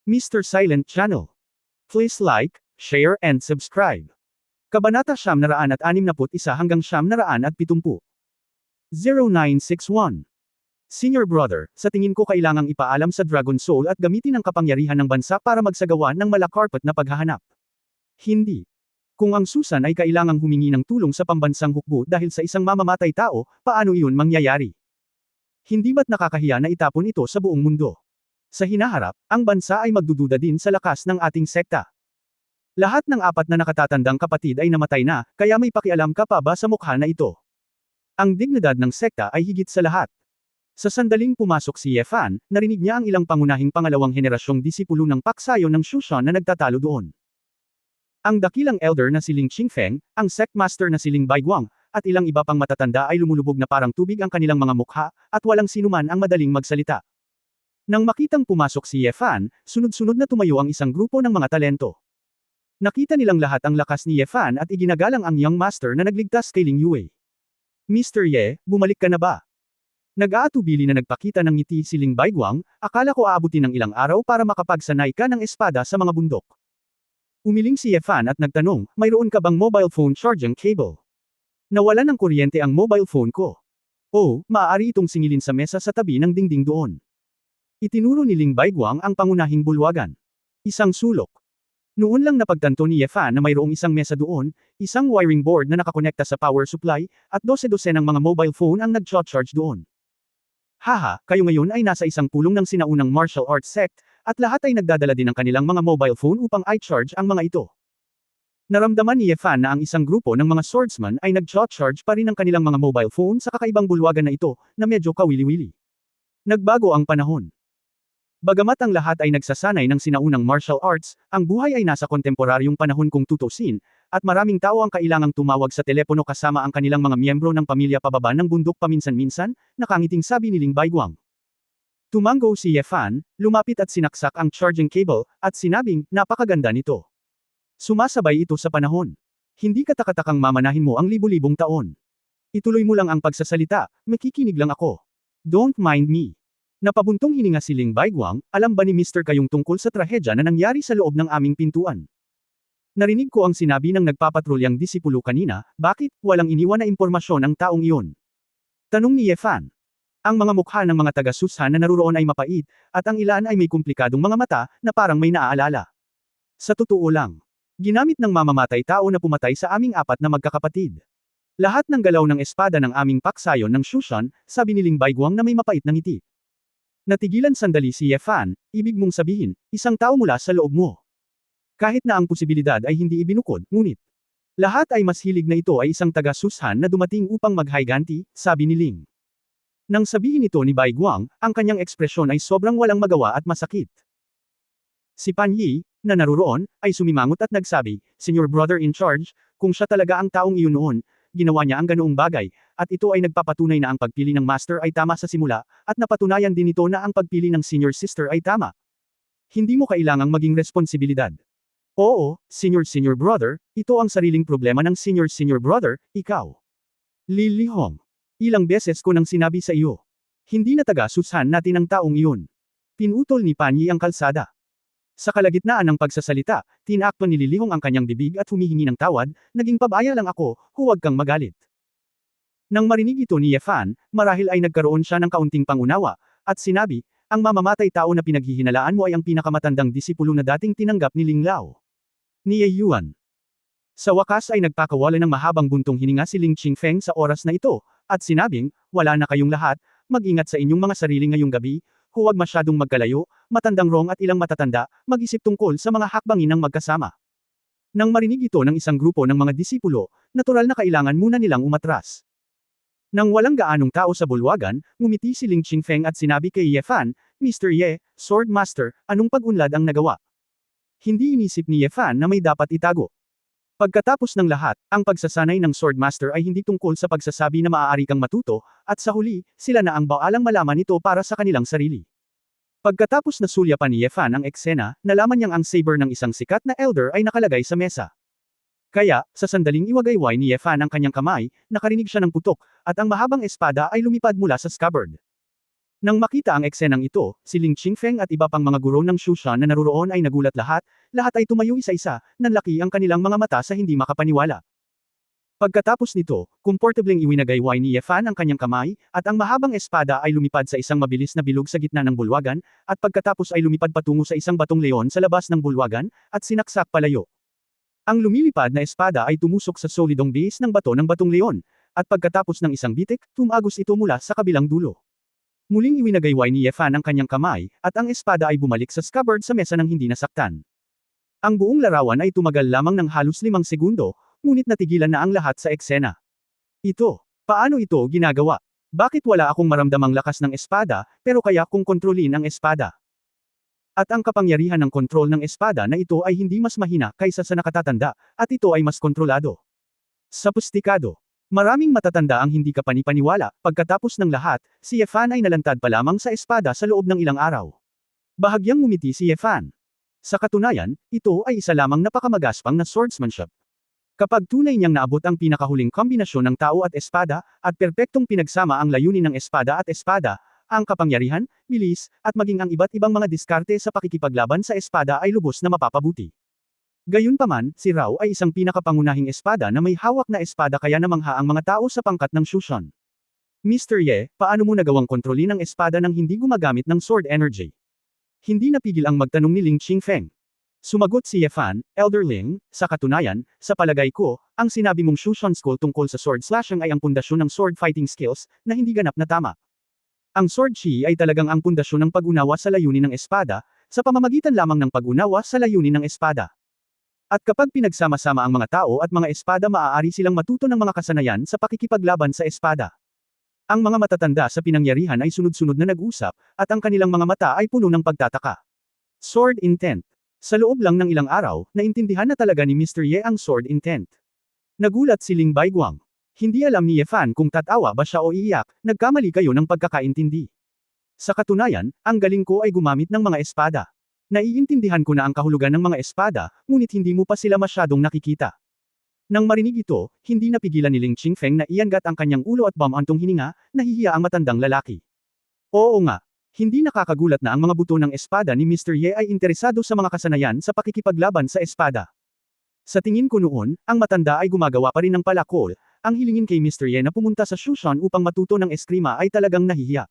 Mr. Silent Channel. Please like, share and subscribe. Kabanata 961 hanggang 970. 0961. Senior Brother, sa tingin ko kailangang ipaalam sa Dragon Soul at gamitin ang kapangyarihan ng bansa para magsagawa ng malakarpat na paghahanap. Hindi. Kung ang Susan ay kailangang humingi ng tulong sa pambansang hukbo dahil sa isang mamamatay tao, paano iyon mangyayari? Hindi ba't nakakahiya na itapon ito sa buong mundo? Sa hinaharap, ang bansa ay magdududa din sa lakas ng ating sekta. Lahat ng 4 na nakatatandang kapatid ay namatay na, kaya may pakialam ka pa ba sa mukha na ito? Ang dignidad ng sekta ay higit sa lahat. Sa sandaling pumasok si Ye Fan, narinig niya ang ilang pangunahing pangalawang henerasyong disipulo ng paksayo ng Shushan na nagtatalo doon. Ang dakilang elder na si Ling Qingfeng, ang sect master na si Ling Baiguang, at ilang iba pang matatanda ay lumulubog na parang tubig ang kanilang mga mukha, at walang sinuman ang madaling magsalita. Nang makitang pumasok si Ye Fan, sunod-sunod na tumayo ang isang grupo ng mga talento. Nakita nilang lahat ang lakas ni Ye Fan at iginagalang ang young master na nagligtas kay Ling Yue. Mr. Ye, bumalik ka na ba? Nag-aatubili na nagpakita ng ngiti si Ling Baiguang, akala ko aabutin ng ilang araw para makapagsanay ka ng espada sa mga bundok. Umiling si Ye Fan at nagtanong, mayroon ka bang mobile phone charging cable? Nawalan ng kuryente ang mobile phone ko. Oh, maaari itong singilin sa mesa sa tabi ng dingding doon. Itinuro ni Ling Baiguang ang pangunahing bulwagan. Isang sulok. Noon lang napagtanto ni Ye Fan na mayroong isang mesa doon, isang wiring board na nakakonekta sa power supply, at 12 ng mga mobile phone ang nag-charge doon. Haha, kayo ngayon ay nasa isang pulong ng sinaunang martial arts sect, at lahat ay nagdadala din ng kanilang mga mobile phone upang i-charge ang mga ito. Naramdaman ni Ye Fan na ang isang grupo ng mga swordsman ay nag-charge pa rin ang kanilang mga mobile phone sa kakaibang bulwagan na ito, na medyo kawili-wili. Nagbago ang panahon. Bagamat ang lahat ay nagsasanay ng sinaunang martial arts, ang buhay ay nasa kontemporaryong panahon kung tutusin, at maraming tao ang kailangang tumawag sa telepono kasama ang kanilang mga miyembro ng pamilya pababa ng bundok paminsan-minsan, nakangiting sabi ni Ling Baiguang. Tumango si Ye Fan, lumapit at sinaksak ang charging cable, at sinabing, napakaganda nito. Sumasabay ito sa panahon. Hindi katakatakang mamanahin mo ang libu-libong taon. Ituloy mo lang ang pagsasalita, makikinig lang ako. Don't mind me. Napabuntong hininga si Ling Baiguang, alam ba ni Mr. Kayong tungkol sa trahedya na nangyari sa loob ng aming pintuan? Narinig ko ang sinabi ng nagpapatrulyang disipulo kanina, bakit, walang iniwan na impormasyon ang taong iyon? Tanong ni Ye Fan. Ang mga mukha ng mga taga-Susan na naruroon ay mapait, at ang ilan ay may komplikadong mga mata, na parang may naaalala. Sa totoo lang, ginamit ng mamamatay tao na pumatay sa aming 4 na magkakapatid. Lahat ng galaw ng espada ng aming paksayon ng Shushan, sabi ni Ling Baiguang na may mapait na ngiti. Natigilan sandali si Ye Fan, ibig mong sabihin, isang tao mula sa loob mo. Kahit na ang posibilidad ay hindi ibinukod, ngunit lahat ay mas hilig na ito ay isang taga-Susan na dumating upang mag-higanti, sabi ni Ling. Nang sabihin ito ni Baiguang, ang kanyang ekspresyon ay sobrang walang magawa at masakit. Si Pan Yi, na naruroon, ay sumimangot at nagsabi, Senior Brother in charge, kung siya talaga ang taong iyon noon, ginawa niya ang ganoong bagay, at ito ay nagpapatunay na ang pagpili ng master ay tama sa simula, at napatunayan din ito na ang pagpili ng senior sister ay tama. Hindi mo kailangang maging responsibilidad. Oo, senior brother, ito ang sariling problema ng senior brother, ikaw. Li Lihong. Ilang beses ko nang sinabi sa iyo. Hindi na taga-Susan natin ang taong iyon. Pinutol ni Pan Yi ang kalsada. Sa kalagitnaan ng pagsasalita, tinakpan ni Lilihong ang kanyang bibig at humihingi ng tawad, naging pabaya lang ako, huwag kang magalit. Nang marinig ito ni Ye Fan, marahil ay nagkaroon siya ng kaunting pangunawa, at sinabi, ang mamamatay tao na pinaghihinalaan mo ay ang pinakamatandang disipulo na dating tinanggap ni Ling Lao. Ni Ye Yuan. Sa wakas ay nagpakawala ng mahabang buntong hininga si Ling Qingfeng sa oras na ito, at sinabing, wala na kayong lahat, mag-ingat sa inyong mga sarili ngayong gabi, huwag masyadong magkalayo, matandang Rong at ilang matatanda, mag-isip tungkol sa mga hakbangin ng magkasama. Nang marinig ito ng isang grupo ng mga disipulo, natural na kailangan muna nilang umatras. Nang walang gaanong tao sa bulwagan, ngumiti si Ling Qingfeng at sinabi kay Ye Fan, Mr. Ye, Sword Master, anong pag-unlad ang nagawa? Hindi inisip ni Ye Fan na may dapat itago. Pagkatapos ng lahat, ang pagsasanay ng Sword Master ay hindi tungkol sa pagsasabi na maaari kang matuto, at sa huli, sila na ang baalang malaman ito para sa kanilang sarili. Pagkatapos na sulyapan ni Ye Fan ang eksena, nalaman niyang ang saber ng isang sikat na elder ay nakalagay sa mesa. Kaya, sa sandaling iwagayway ni Ye Fan ang kanyang kamay, nakarinig siya ng putok, at ang mahabang espada ay lumipad mula sa scabbard. Nang makita ang eksenang ito, si Ling Qingfeng at iba pang mga guro ng Shushan na naruroon ay nagulat lahat ay tumayo isa-isa, nanlaki ang kanilang mga mata sa hindi makapaniwala. Pagkatapos nito, komportableng iwinagayway ni Ye Fan ang kanyang kamay, at ang mahabang espada ay lumipad sa isang mabilis na bilog sa gitna ng bulwagan, at pagkatapos ay lumipad patungo sa isang batong leon sa labas ng bulwagan, at sinaksak palayo. Ang lumilipad na espada ay tumusok sa solidong base ng batong leon, at pagkatapos ng isang bitik, tumagos ito mula sa kabilang dulo. Muling iwinagayway ni Ye Fan ang kanyang kamay, at ang espada ay bumalik sa scabbard sa mesa ng hindi nasaktan. Ang buong larawan ay tumagal lamang ng halos 5 segundo, ngunit natigilan na ang lahat sa eksena. Paano ito ginagawa? Bakit wala akong maramdamang lakas ng espada, pero kaya kong kontrolin ang espada? At ang kapangyarihan ng kontrol ng espada na ito ay hindi mas mahina kaysa sa nakatatanda, at ito ay mas kontrolado. Sophisticado. Maraming matatanda ang hindi kapanipaniwala, pagkatapos ng lahat, si Ye Fan ay nalantad pa lamang sa espada sa loob ng ilang araw. Bahagyang ngumiti si Ye Fan. Sa katunayan, ito ay isa lamang napakamagaspang na swordsmanship. Kapag tunay niyang naabot ang pinakahuling kombinasyon ng tao at espada, at perpektong pinagsama ang layunin ng espada, ang kapangyarihan, bilis, at maging ang iba't ibang mga diskarte sa pakikipaglaban sa espada ay lubos na mapapabuti. Gayunpaman, si Rao ay isang pinakapangunahing espada na may hawak na espada kaya namangha ang mga tao sa pangkat ng Shushan. Mr. Ye, paano mo nagawang kontrolin ang espada nang hindi gumagamit ng sword energy? Hindi napigil ang magtanong ni Ling Qingfeng. Sumagot si Ye Fan, Elder Ling, sa katunayan, sa palagay ko, ang sinabi mong Shushan School tungkol sa sword slashing ay ang pundasyon ng sword fighting skills, na hindi ganap na tama. Ang sword chi ay talagang ang pundasyon ng pag-unawa sa layunin ng espada, sa pamamagitan lamang ng pag-unawa sa layunin ng espada. At kapag pinagsama-sama ang mga tao at mga espada maaari silang matuto ng mga kasanayan sa pakikipaglaban sa espada. Ang mga matatanda sa pinangyarihan ay sunod-sunod na nag-usap, at ang kanilang mga mata ay puno ng pagtataka. Sword intent. Sa loob lang ng ilang araw, naintindihan na talaga ni Mr. Ye ang sword intent. Nagulat si Ling Baiguang. Hindi alam ni Ye Fan kung tatawa ba siya o iiyak, nagkamali kayo ng pagkakaintindi. Sa katunayan, ang galing ko ay gumamit ng mga espada. Naiintindihan ko na ang kahulugan ng mga espada, ngunit hindi mo pa sila masyadong nakikita. Nang marinig ito, hindi napigilan ni Ling Qingfeng na iangat ang kanyang ulo at bumantong hininga, nahihiya ang matandang lalaki. Oo nga. Hindi nakakagulat na ang mga buto ng espada ni Mr. Ye ay interesado sa mga kasanayan sa pakikipaglaban sa espada. Sa tingin ko noon, ang matanda ay gumagawa pa rin ng palakol, ang hilingin kay Mr. Ye na pumunta sa Shushan upang matuto ng eskrima ay talagang nahihiya.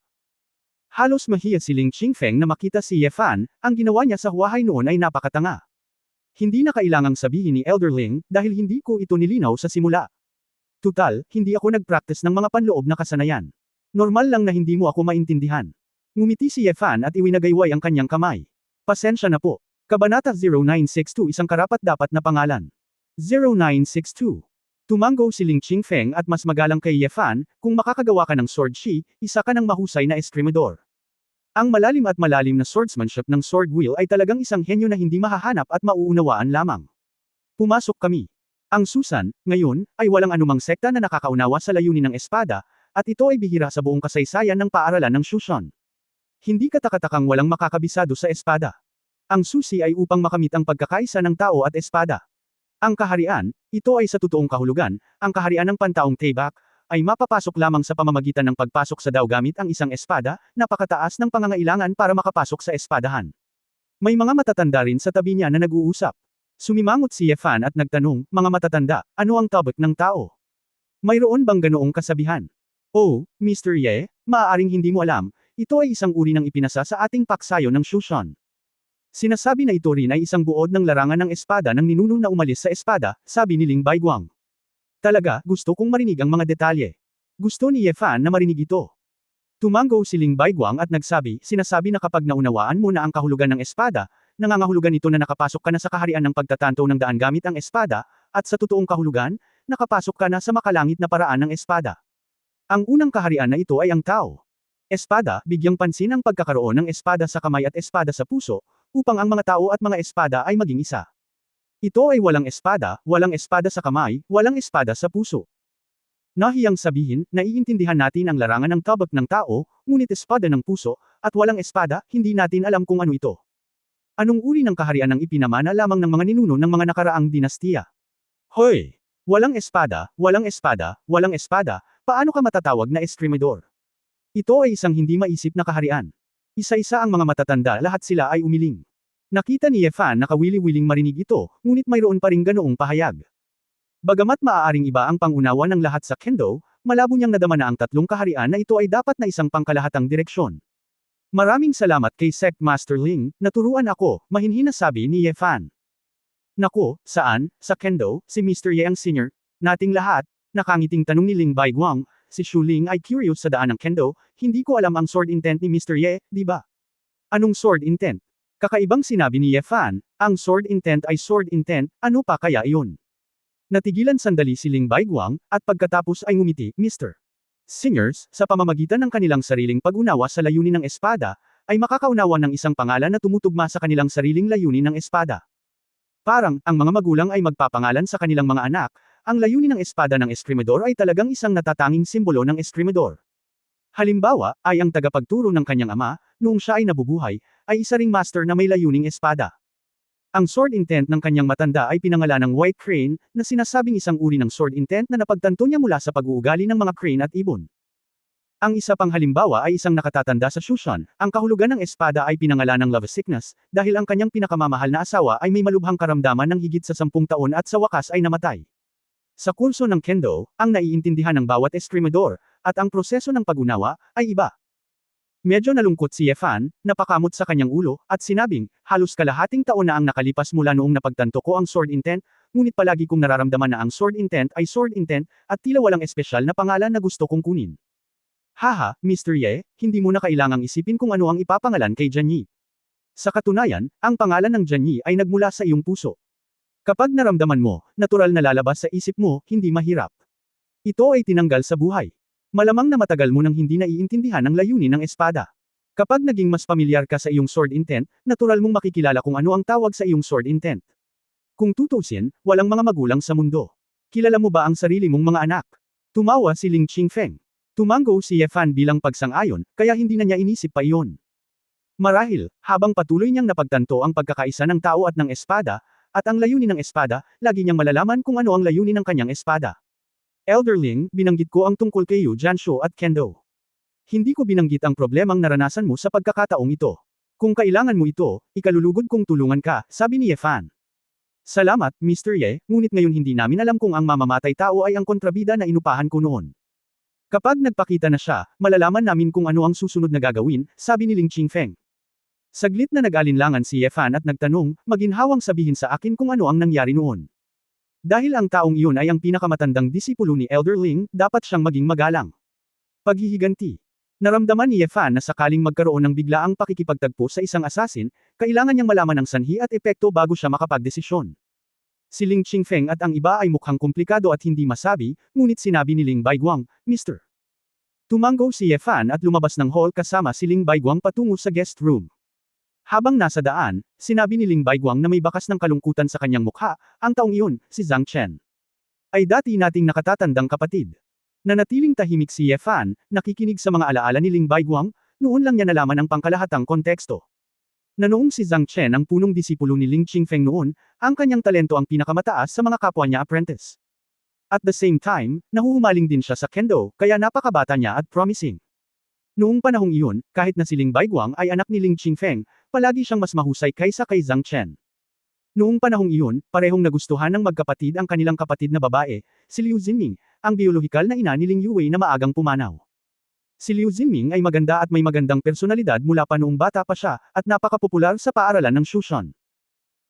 Halos mahiya si Ling Qingfeng na makita si Ye Fan, ang ginawa niya sa huwahay noon ay napakatanga. Hindi na kailangang sabihin ni Elder Ling, dahil hindi ko ito nilinaw sa simula. Tutal, hindi ako nag-practice ng mga panloob na kasanayan. Normal lang na hindi mo ako maintindihan. Ngumiti si Ye Fan at iwinagayway ang kanyang kamay. Pasensya na po. Kabanata 0962 isang karapat-dapat na pangalan. 0962. Tumango si Ling Qingfeng at mas magalang kay Ye Fan, kung makakagawa ka ng sword chi, isa ka ng mahusay na eskrimador. Ang malalim na swordsmanship ng sword wheel ay talagang isang henyo na hindi mahahanap at mauunawaan lamang. Pumasok kami. Ang Susan, ngayon, ay walang anumang sekta na nakakaunawa sa layunin ng espada, at ito ay bihira sa buong kasaysayan ng paaralan ng Shushan. Hindi katakatakang walang makakabisado sa espada. Ang susi ay upang makamit ang pagkakaisa ng tao at espada. Ang kaharian, ito ay sa totoong kahulugan, ang kaharian ng pantaong Taebak, ay mapapasok lamang sa pamamagitan ng pagpasok sa Dao gamit ang isang espada, napakataas ng pangangailangan para makapasok sa espadahan. May mga matatanda rin sa tabi niya na nag-uusap. Sumimangot si Ye Fan at nagtanong, mga matatanda, ano ang tabak ng tao? Mayroon bang ganoong kasabihan? Oh, Mr. Ye, maaaring hindi mo alam, ito ay isang uri ng ipinasa sa ating paksayo ng Shushan. Sinasabi na ito rin ay isang buod ng larangan ng espada ng ninuno na umalis sa espada, sabi ni Ling Baiguang. Talaga, gusto kong marinig ang mga detalye. Gusto ni Ye Fan na marinig ito. Tumango si Ling Baiguang at nagsabi, sinasabi na kapag naunawaan mo na ang kahulugan ng espada, nangangahulugan ito na nakapasok ka na sa kaharian ng pagtatanto ng daan gamit ang espada, at sa totoong kahulugan, nakapasok ka na sa makalangit na paraan ng espada. Ang unang kaharian na ito ay ang tao. Espada, bigyang pansin ang pagkakaroon ng espada sa kamay at espada sa puso, upang ang mga tao at mga espada ay maging isa. Ito ay walang espada sa kamay, walang espada sa puso. Nahiyang sabihin, naiintindihan natin ang larangan ng tabak ng tao, ngunit espada ng puso, at walang espada, hindi natin alam kung ano ito. Anong uri ng kaharian ang ipinamana lamang ng mga ninuno ng mga nakaraang dinastiya? Hoy! Walang espada, paano ka matatawag na eskrimador? Ito ay isang hindi maisip na kaharian. Isa-isa ang mga matatanda, lahat sila ay umiling. Nakita ni Ye Fan na kawili-wiling marinig ito, ngunit mayroon pa ring ganoong pahayag. Bagamat maaaring iba ang pangunawa ng lahat sa Kendo, malabo niyang nadama na ang tatlong kaharian na ito ay dapat na isang pangkalahatang direksyon. Maraming salamat kay Sect Master Ling, naturuan ako, mahinhin na sabi ni Ye Fan. Naku, saan, sa Kendo, si Mr. Ye ang senior, nating lahat, nakangiting tanong ni Ling Baiguang, si Shu Ling ay curious sa daan ng Kendo, hindi ko alam ang sword intent ni Mr. Ye, di ba? Anong sword intent? Kakaibang sinabi ni Ye Fan, ang sword intent ay sword intent, ano pa kaya iyon? Natigilan sandali si Ling Baiguang, at pagkatapos ay ngumiti, Mr. Singers, sa pamamagitan ng kanilang sariling pag-unawa sa layunin ng espada, ay makakaunawa ng isang pangalan na tumutugma sa kanilang sariling layunin ng espada. Parang, ang mga magulang ay magpapangalan sa kanilang mga anak, ang layunin ng espada ng eskrimador ay talagang isang natatanging simbolo ng eskrimador. Halimbawa, ay ang tagapagturo ng kanyang ama, noong siya ay nabubuhay, ay isa ring master na may layuning espada. Ang sword intent ng kanyang matanda ay pinangalanang White Crane, na sinasabing isang uri ng sword intent na napagtanto niya mula sa pag-uugali ng mga crane at ibon. Ang isa pang halimbawa ay isang nakatatanda sa Shushan, ang kahulugan ng espada ay pinangalanang love sickness, dahil ang kanyang pinakamamahal na asawa ay may malubhang karamdaman ng higit sa 10 taon at sa wakas ay namatay. Sa kurso ng Kendo, ang naiintindihan ng bawat eskrimador, at ang proseso ng pag-unawa, ay iba. Medyo nalungkot si Ye Fan, napakamot sa kanyang ulo, at sinabing, halos kalahating taon na ang nakalipas mula noong napagtanto ko ang sword intent, ngunit palagi kong nararamdaman na ang sword intent ay sword intent, at tila walang espesyal na pangalan na gusto kong kunin. Haha, Mr. Ye, hindi mo na kailangang isipin kung ano ang ipapangalan kay Jian Yi. Sa katunayan, ang pangalan ng Jian Yi ay nagmula sa iyong puso. Kapag naramdaman mo, natural na lalabas sa isip mo, hindi mahirap. Ito ay tinanggal sa buhay. Malamang na matagal mo nang hindi naiintindihan ang layunin ng espada. Kapag naging mas pamilyar ka sa iyong sword intent, natural mong makikilala kung ano ang tawag sa iyong sword intent. Kung tutusin, walang mga magulang sa mundo. Kilala mo ba ang sarili mong mga anak? Tumawa si Ling Qingfeng. Tumango si Ye Fan bilang pagsang-ayon, kaya hindi na niya inisip pa iyon. Marahil, habang patuloy niyang napagtanto ang pagkakaisa ng tao at ng espada, at ang layunin ng espada, lagi niyang malalaman kung ano ang layunin ng kanyang espada. Elder Ling, binanggit ko ang tungkol kay Yu Jianshu at Kendo. Hindi ko binanggit ang problemang naranasan mo sa pagkakataong ito. Kung kailangan mo ito, ikalulugod kong tulungan ka, sabi ni Ye Fan. Salamat, Mr. Ye, ngunit ngayon hindi namin alam kung ang mamamatay tao ay ang kontrabida na inupahan ko noon. Kapag nagpakita na siya, malalaman namin kung ano ang susunod na gagawin, sabi ni Ling Qingfeng. Saglit na nag-alinlangan si Ye Fan at nagtanong, maginhawang sabihin sa akin kung ano ang nangyari noon. Dahil ang taong iyon ay ang pinakamatandang disipulo ni Elder Ling, dapat siyang maging magalang. Paghihiganti. Naramdaman ni Ye Fan na sakaling magkaroon ng biglaang pakikipagtagpo sa isang assassin, kailangan niyang malaman ang sanhi at epekto bago siya makapagdesisyon. Si Ling Qingfeng at ang iba ay mukhang komplikado at hindi masabi, ngunit sinabi ni Ling Baiguang, Mr. Tumango si Ye Fan at lumabas ng hall kasama si Ling Baiguang patungo sa guest room. Habang nasa daan, sinabi ni Ling Baiguang na may bakas ng kalungkutan sa kanyang mukha, ang taong iyon, si Zhang Chen. Ay dati nating nakatatandang kapatid. Nanatiling tahimik si Ye Fan, nakikinig sa mga alaala ni Ling Baiguang, noon lang niya nalaman ang pangkalahatang konteksto. Na noong si Zhang Chen ang punong disipulo ni Ling Qingfeng noon, ang kanyang talento ang pinakamataas sa mga kapwa niya apprentice. At the same time, nahuhumaling din siya sa Kendo, kaya napakabata niya at promising. Noong panahong iyon, kahit na si Ling Baiguang ay anak ni Ling Qingfeng, palagi siyang mas mahusay kaysa kay Zhang Chen. Noong panahong iyon, parehong nagustuhan ng magkapatid ang kanilang kapatid na babae, si Liu Xinming, ang biolohikal na ina ni Ling Yuwei na maagang pumanaw. Si Liu Xinming ay maganda at may magandang personalidad mula pa noong bata pa siya, at napakapopular sa paaralan ng Shushan.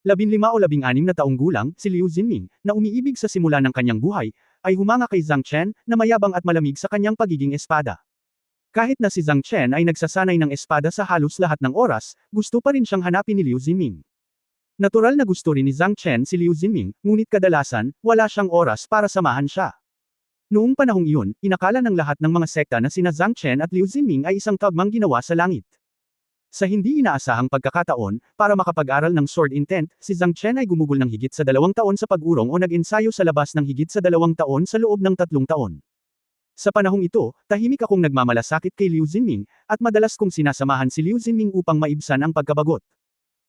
15 o 16 na taong gulang, si Liu Xinming, na umiibig sa simula ng kanyang buhay, ay humanga kay Zhang Chen, na mayabang at malamig sa kanyang pagiging espada. Kahit na si Zhang Chen ay nagsasanay ng espada sa halos lahat ng oras, gusto pa rin siyang hanapin ni Liu Xinming. Natural na gusto rin ni Zhang Chen si Liu Xinming, ngunit kadalasan, wala siyang oras para samahan siya. Noong panahong iyon, inakala ng lahat ng mga sekta na sina Zhang Chen at Liu Xinming ay isang tagmang ginawa sa langit. Sa hindi inaasahang pagkakataon, para makapag-aral ng sword intent, si Zhang Chen ay gumugol ng higit sa 2 taon sa pag-urong o nag-ensayo sa labas ng higit sa 2 taon sa loob ng 3 taon. Sa panahong ito, tahimik akong nagmamalasakit kay Liu Xinming, at madalas kong sinasamahan si Liu Xinming upang maibsan ang pagkabagot.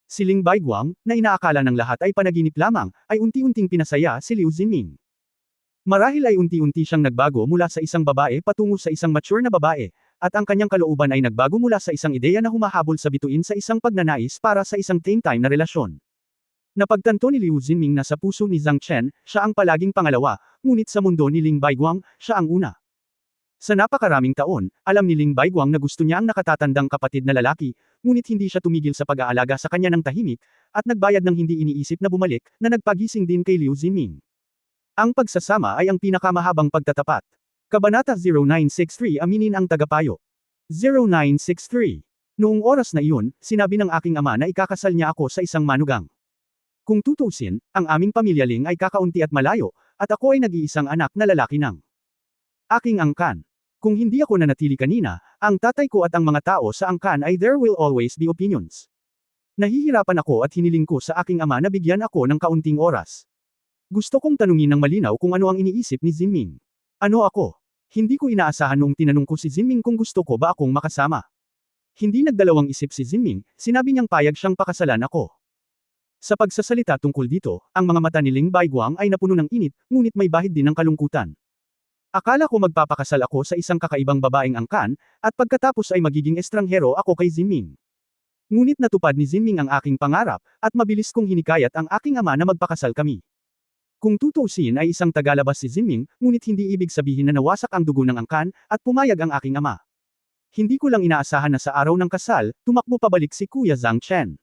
Si Ling Baiguang, na inaakala ng lahat ay panaginip lamang, ay unti-unting pinasaya si Liu Xinming. Marahil ay unti-unti siyang nagbago mula sa isang babae patungo sa isang mature na babae, at ang kanyang kalooban ay nagbago mula sa isang ideya na humahabol sa bituin sa isang pagnanais para sa isang time na relasyon. Napagtanto ni Liu Xinming na sa puso ni Zhang Chen, siya ang palaging pangalawa, ngunit sa mundo ni Ling Baiguang, siya ang una. Sa napakaraming taon, alam ni Ling Baiguang na gusto niya ang nakatatandang kapatid na lalaki, ngunit hindi siya tumigil sa pag-aalaga sa kanya ng tahimik, at nagbayad ng hindi iniisip na bumalik, na nagpagising din kay Liu Xinming. Ang pagsasama ay ang pinakamahabang pagtatapat. Kabanata 0963 Aminin ang tagapayo. 0963. Noong oras na iyon, sinabi ng aking ama na ikakasal niya ako sa isang manugang. Kung tutuusin, ang aming pamilya Ling ay kakaunti at malayo, at ako ay nag-iisang anak na lalaki ng aking angkan. Kung hindi ako nanatili kanina, ang tatay ko at ang mga tao sa angkan ay there will always be opinions. Nahihirapan ako at hiniling ko sa aking ama na bigyan ako ng kaunting oras. Gusto kong tanungin ng malinaw kung ano ang iniisip ni Xinming. Ano ako? Hindi ko inaasahan noong tinanong ko si Xinming kung gusto ko ba akong makasama. Hindi nagdalawang isip si Xinming, sinabi niyang payag siyang pakasalan ako. Sa pagsasalita tungkol dito, ang mga mata ni Ling Baiguang ay napuno ng init, ngunit may bahid din ng kalungkutan. Akala ko magpapakasal ako sa isang kakaibang babaeng angkan, at pagkatapos ay magiging estranghero ako kay Xinming. Ngunit natupad ni Xinming ang aking pangarap, at mabilis kong hinikayat ang aking ama na magpakasal kami. Kung tutuusin ay isang tagalabas si Xinming, ngunit hindi ibig sabihin na nawasak ang dugo ng angkan, at pumayag ang aking ama. Hindi ko lang inaasahan na sa araw ng kasal, tumakbo pabalik si Kuya Zhang Chen.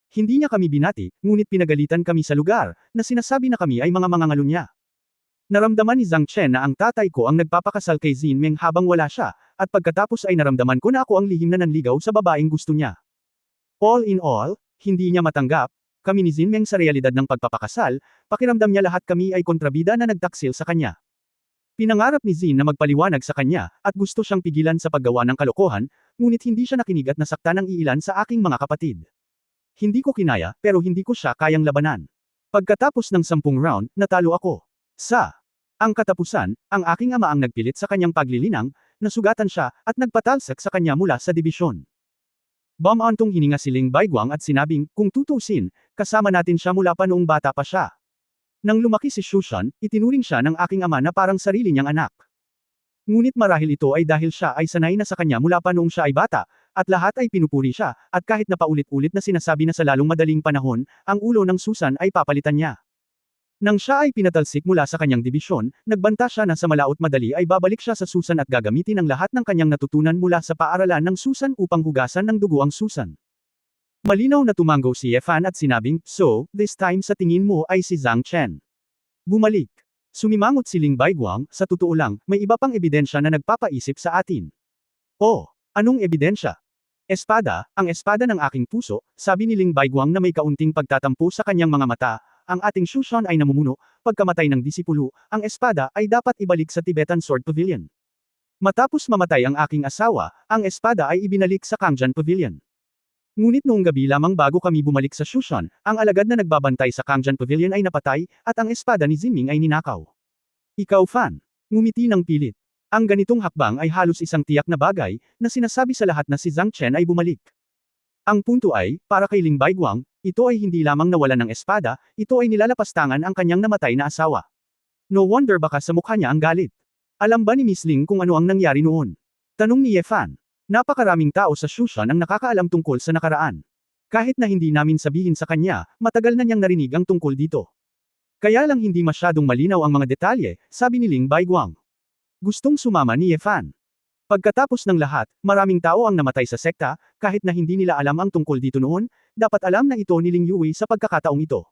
Hindi niya kami binati, ngunit pinagalitan kami sa lugar, na sinasabi na kami ay mga mangangalo niya. Naramdaman ni Zhang Chen na ang tatay ko ang nagpapakasal kay Xinming habang wala siya, at pagkatapos ay naramdaman ko na ako ang lihim na nanligaw sa babaeng gusto niya. All in all, hindi niya matanggap, kami ni Xinming sa realidad ng pagpapakasal, pakiramdam niya lahat kami ay kontrabida na nagtaksil sa kanya. Pinangarap ni Xin na magpaliwanag sa kanya, at gusto siyang pigilan sa paggawa ng kalokohan, ngunit hindi siya nakinig at nasaktan ng iilan sa aking mga kapatid. Hindi ko kinaya, pero hindi ko siya kayang labanan. Pagkatapos ng 10 round, natalo ako. Sa ang katapusan, ang aking ama ang nagpilit sa kanyang paglilinang, nasugatan siya, at nagpatalsak sa kanya mula sa dibisyon. Bumantong hininga si Ling Baiguang at sinabing, kung tutuusin, kasama natin siya mula pa noong bata pa siya. Nang lumaki si Shushan, itinuring siya ng aking ama na parang sarili niyang anak. Ngunit marahil ito ay dahil siya ay sanay na sa kanya mula pa noong siya ay bata, at lahat ay pinupuri siya, at kahit na paulit-ulit na sinasabi na sa lalong madaling panahon, ang ulo ng Susan ay papalitan niya. Nang siya ay pinatalsik mula sa kanyang dibisyon, nagbanta siya na sa malaot madali ay babalik siya sa Susan at gagamitin ang lahat ng kanyang natutunan mula sa paaralan ng Susan upang hugasan ng dugo ang Susan. Malinaw na tumango si Yefan at sinabing, so, this time sa tingin mo ay si Zhang Chen. Bumalik. Sumimangot si Ling Baiguang, sa totoo lang, may iba pang ebidensya na nagpapaisip sa atin. Oh, anong ebidensya? Espada, ang espada ng aking puso, sabi ni Ling Baiguang na may kaunting pagtatampo sa kanyang mga mata, ang ating Shushan ay namumuno, pagkamatay ng disipulo, ang espada ay dapat ibalik sa Tibetan Sword Pavilion. Matapos mamatay ang aking asawa, ang espada ay ibinalik sa Kangjan Pavilion. Ngunit noong gabi lamang bago kami bumalik sa Shushan, ang alagad na nagbabantay sa Kangjan Pavilion ay napatay, at ang espada ni Xinming ay ninakaw. Ikaw fan. Ngumiti ng pilit. Ang ganitong hakbang ay halos isang tiyak na bagay, na sinasabi sa lahat na si Zhang Chen ay bumalik. Ang punto ay, para kay Ling Baiguang, ito ay hindi lamang nawalan ng espada, ito ay nilalapastangan ang kanyang namatay na asawa. No wonder baka sa mukha niya ang galit. Alam ba ni Miss Ling kung ano ang nangyari noon? Tanong ni Yefan. Napakaraming tao sa Shushan ang nakakaalam tungkol sa nakaraan. Kahit na hindi namin sabihin sa kanya, matagal na niyang narinig ang tungkol dito. Kaya lang hindi masyadong malinaw ang mga detalye, sabi ni Ling Baiguang. Gustong sumama ni Yefan. Pagkatapos ng lahat, maraming tao ang namatay sa sekta, kahit na hindi nila alam ang tungkol dito noon, dapat alam na ito ni Ling Yue sa pagkakataong ito.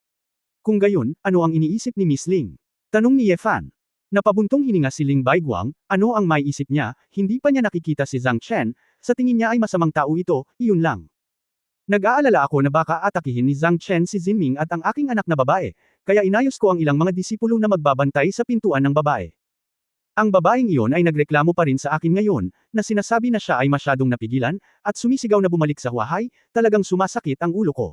Kung gayon, ano ang iniisip ni Miss Ling? Tanong ni Yefan. Napabuntong hininga si Ling Baiguang, ano ang may isip niya, hindi pa niya nakikita si Zhang Chen, sa tingin niya ay masamang tao ito, iyon lang. Nag-aalala ako na baka atakihin ni Zhang Chen si Xinming at ang aking anak na babae, kaya inayos ko ang ilang mga disipulo na magbabantay sa pintuan ng babae. Ang babaeng iyon ay nagreklamo pa rin sa akin ngayon, na sinasabi na siya ay masyadong napigilan, at sumisigaw na bumalik sa huwahay, talagang sumasakit ang ulo ko.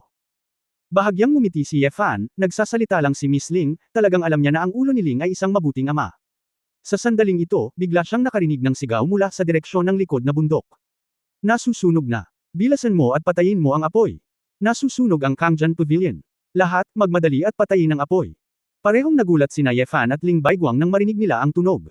Bahagyang ngumiti si Yefan, nagsasalita lang si Miss Ling, talagang alam niya na ang ulo ni Ling ay isang mabuting ama. Sa sandaling ito, bigla siyang nakarinig ng sigaw mula sa direksyon ng likod na bundok. Nasusunog na. Bilasan mo at patayin mo ang apoy. Nasusunog ang Kangjan Pavilion. Lahat, magmadali at patayin ang apoy. Parehong nagulat sina Yefan at Ling Baiguang nang marinig nila ang tunog.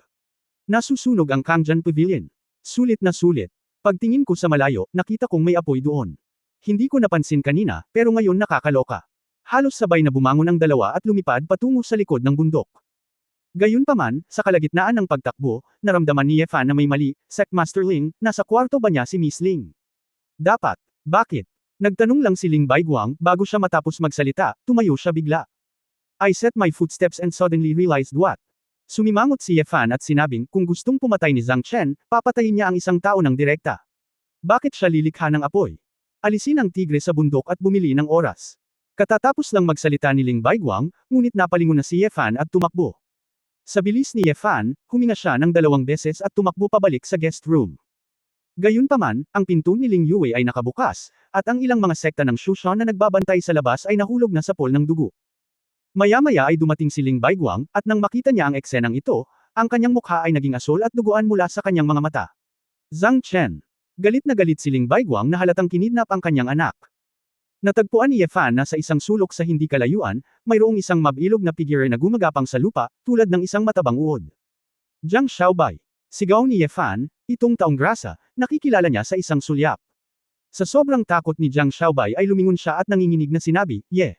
Nasusunog ang Kangjan Pavilion. Sulit na sulit. Pagtingin ko sa malayo, nakita kong may apoy doon. Hindi ko napansin kanina, pero ngayon nakakaloka. Halos sabay na bumangon ang dalawa at lumipad patungo sa likod ng bundok. Gayunpaman, sa kalagitnaan ng pagtakbo, naramdaman ni Ye Fan na may mali. Secmaster Ling, nasa kwarto ba niya si Miss Ling? Dapat. Bakit? Nagtanong lang si Ling Baiguang, bago siya matapos magsalita, tumayo siya bigla. I set my footsteps and suddenly realized what? Sumimangot si Ye Fan at sinabing, kung gustong pumatay ni Zhang Chen, papatayin niya ang isang tao ng direkta. Bakit siya lilikha ng apoy? Alisin ang tigre sa bundok at bumili ng oras. Katatapos lang magsalita ni Ling Baiguang, ngunit napalingon na si Ye Fan at tumakbo. Sa bilis ni Ye Fan, huminga siya ng 2 beses at tumakbo pabalik sa guest room. Gayunpaman, ang pinto ni Ling Yue ay nakabukas, at ang ilang mga sekta ng Shushan na nagbabantay sa labas ay nahulog na sa pool ng dugo. Maya-maya ay dumating si Ling Baiguang, at nang makita niya ang eksenang ito, ang kanyang mukha ay naging asul at duguan mula sa kanyang mga mata. Zhang Chen. Galit na galit si Ling Baiguang na halatang kinidnap ang kanyang anak. Natagpuan ni Ye Fan na sa isang sulok sa hindi kalayuan, mayroong isang mabilog na figure na gumagapang sa lupa, tulad ng isang matabang uod. Jiang Xiaobai. Sigaw ni Ye Fan, itong taong grasa, nakikilala niya sa isang sulyap. Sa sobrang takot ni Jiang Xiaobai ay lumingon siya at nanginginig na sinabi, Ye.